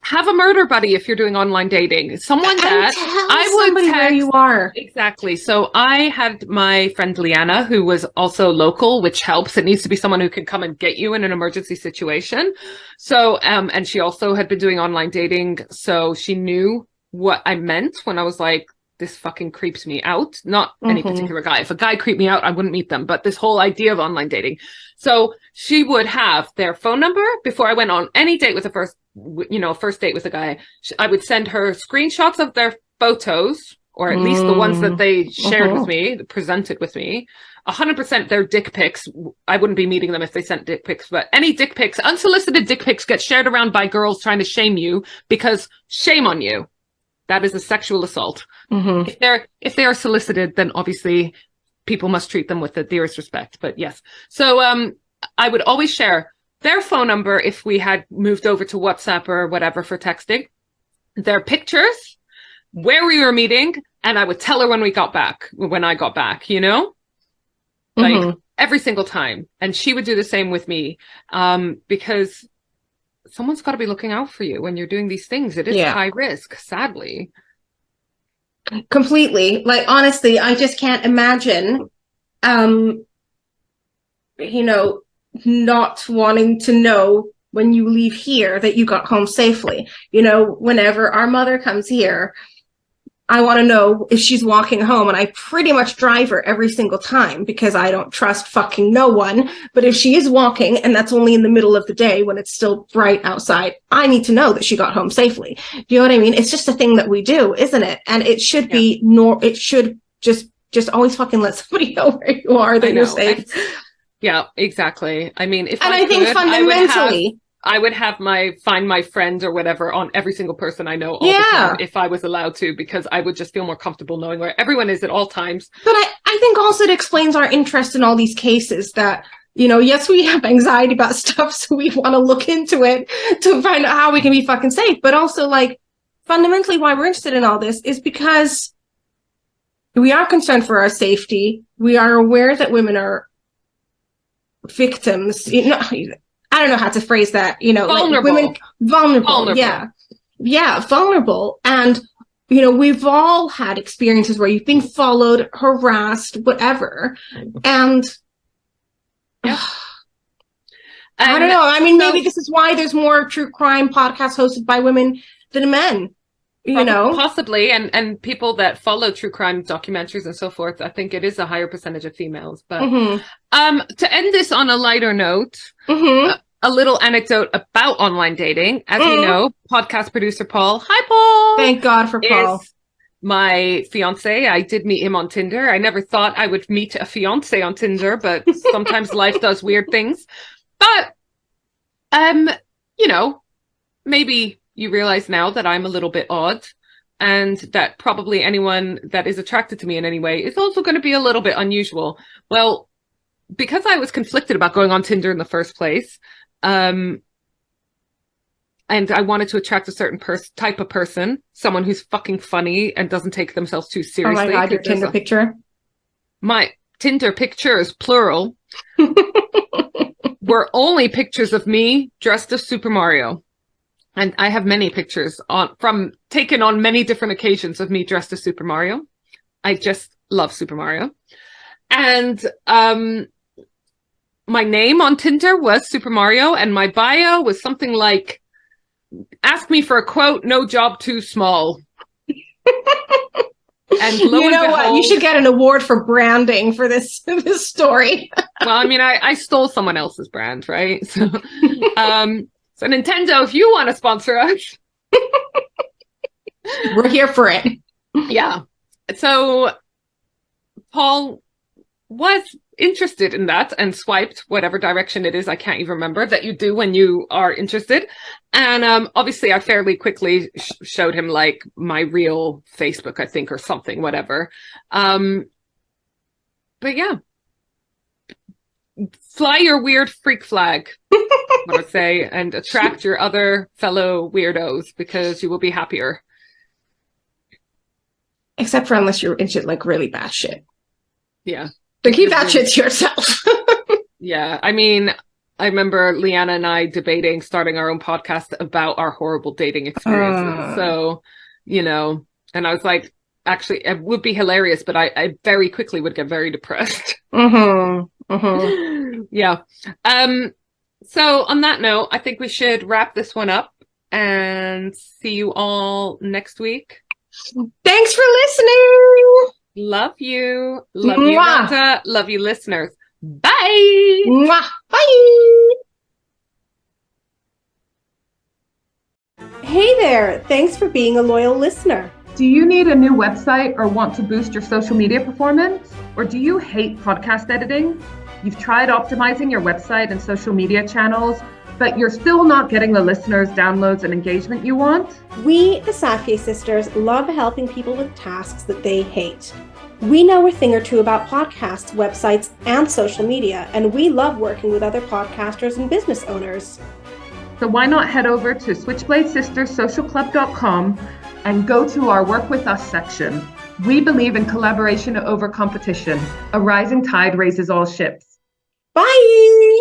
have a murder buddy if you're doing online dating. Someone that I would text where you are. Exactly. So I had my friend Leanna, who was also local, which helps. It needs to be someone who can come and get you in an emergency situation. So, and she also had been doing online dating. So she knew what I meant when I was like, this fucking creeps me out. Not any particular guy. If a guy creeped me out, I wouldn't meet them. But this whole idea of online dating. So she would have their phone number before I went on any date with first date with a guy. I would send her screenshots of their photos, or at least the ones that they shared with me, presented with me. 100% their dick pics. I wouldn't be meeting them if they sent dick pics, but any dick pics, unsolicited dick pics get shared around by girls trying to shame you, because shame on you. That is a sexual assault. If they are solicited, then obviously people must treat them with the dearest respect. But yes. So I would always share their phone number if we had moved over to WhatsApp or whatever for texting, their pictures, where we were meeting, and I would tell her when I got back, like every single time. And she would do the same with me, because someone's got to be looking out for you when you're doing these things. It is high risk, sadly. Completely. Like, honestly, I just can't imagine, not wanting to know when you leave here that you got home safely. Whenever our mother comes here, I want to know if she's walking home, and I pretty much drive her every single time because I don't trust fucking no one. But if she is walking, and that's only in the middle of the day when it's still bright outside, I need to know that she got home safely. Do you know what I mean? It's just a thing that we do, isn't it? And it should be it should just always fucking let somebody know where you are, that you're safe. Yeah, exactly. I mean, I think fundamentally, I would have find my friends or whatever on every single person I know all the time if I was allowed to, because I would just feel more comfortable knowing where everyone is at all times. But I think also it explains our interest in all these cases that, yes, we have anxiety about stuff, so we want to look into it to find out how we can be fucking safe. But also, like, fundamentally why we're interested in all this is because we are concerned for our safety. We are aware that women are victims. I don't know how to phrase that, vulnerable. Like women, vulnerable. Yeah, vulnerable. And, we've all had experiences where you've been followed, harassed, whatever. And I don't know. I mean, maybe this is why there's more true crime podcasts hosted by women than men. Possibly, and people that follow true crime documentaries and so forth, I think it is a higher percentage of females. But to end this on a lighter note, a little anecdote about online dating. As we know, podcast producer Paul, hi Paul, thank God for Paul, is my fiance. I did meet him on Tinder. I never thought I would meet a fiance on Tinder, but sometimes life does weird things. But maybe you realize now that I'm a little bit odd, and that probably anyone that is attracted to me in any way is also going to be a little bit unusual. Well, because I was conflicted about going on Tinder in the first place, and I wanted to attract a certain type of person, someone who's fucking funny and doesn't take themselves too seriously. Oh my God, your Tinder picture? My Tinder pictures, plural, were only pictures of me dressed as Super Mario. And I have many pictures taken on many different occasions of me dressed as Super Mario. I just love Super Mario. And my name on Tinder was Super Mario, and my bio was something like, ask me for a quote, no job too small. And lo and behold, what? You should get an award for branding for this story. Well, I mean, I stole someone else's brand, right? So, so Nintendo, if you want to sponsor us, we're here for it. Yeah. So Paul was interested in that and swiped whatever direction it is, I can't even remember, that you do when you are interested. And obviously I fairly quickly showed him like my real Facebook, I think, or something, whatever. But yeah, fly your weird freak flag, I would say, and attract your other fellow weirdos, because you will be happier. Except for unless you're into like really bad shit. Yeah. But keep that shit to yourself. Yeah. I mean, I remember Leanna and I debating starting our own podcast about our horrible dating experiences. So, you know, and I was like, actually, it would be hilarious, but I very quickly would get very depressed. Yeah. So on that note, I think we should wrap this one up and see you all next week. Thanks for listening. Love you. Love you, Rhonda. Love you, listeners. Bye. Mwah. Bye. Hey there. Thanks for being a loyal listener. Do you need a new website or want to boost your social media performance? Or do you hate podcast editing? You've tried optimizing your website and social media channels, but you're still not getting the listeners, downloads, and engagement you want? We, the Safier sisters, love helping people with tasks that they hate. We know a thing or two about podcasts, websites, and social media, and we love working with other podcasters and business owners. So why not head over to switchbladesisterssocialclub.com and go to our Work With Us section. We believe in collaboration over competition. A rising tide raises all ships. Bye!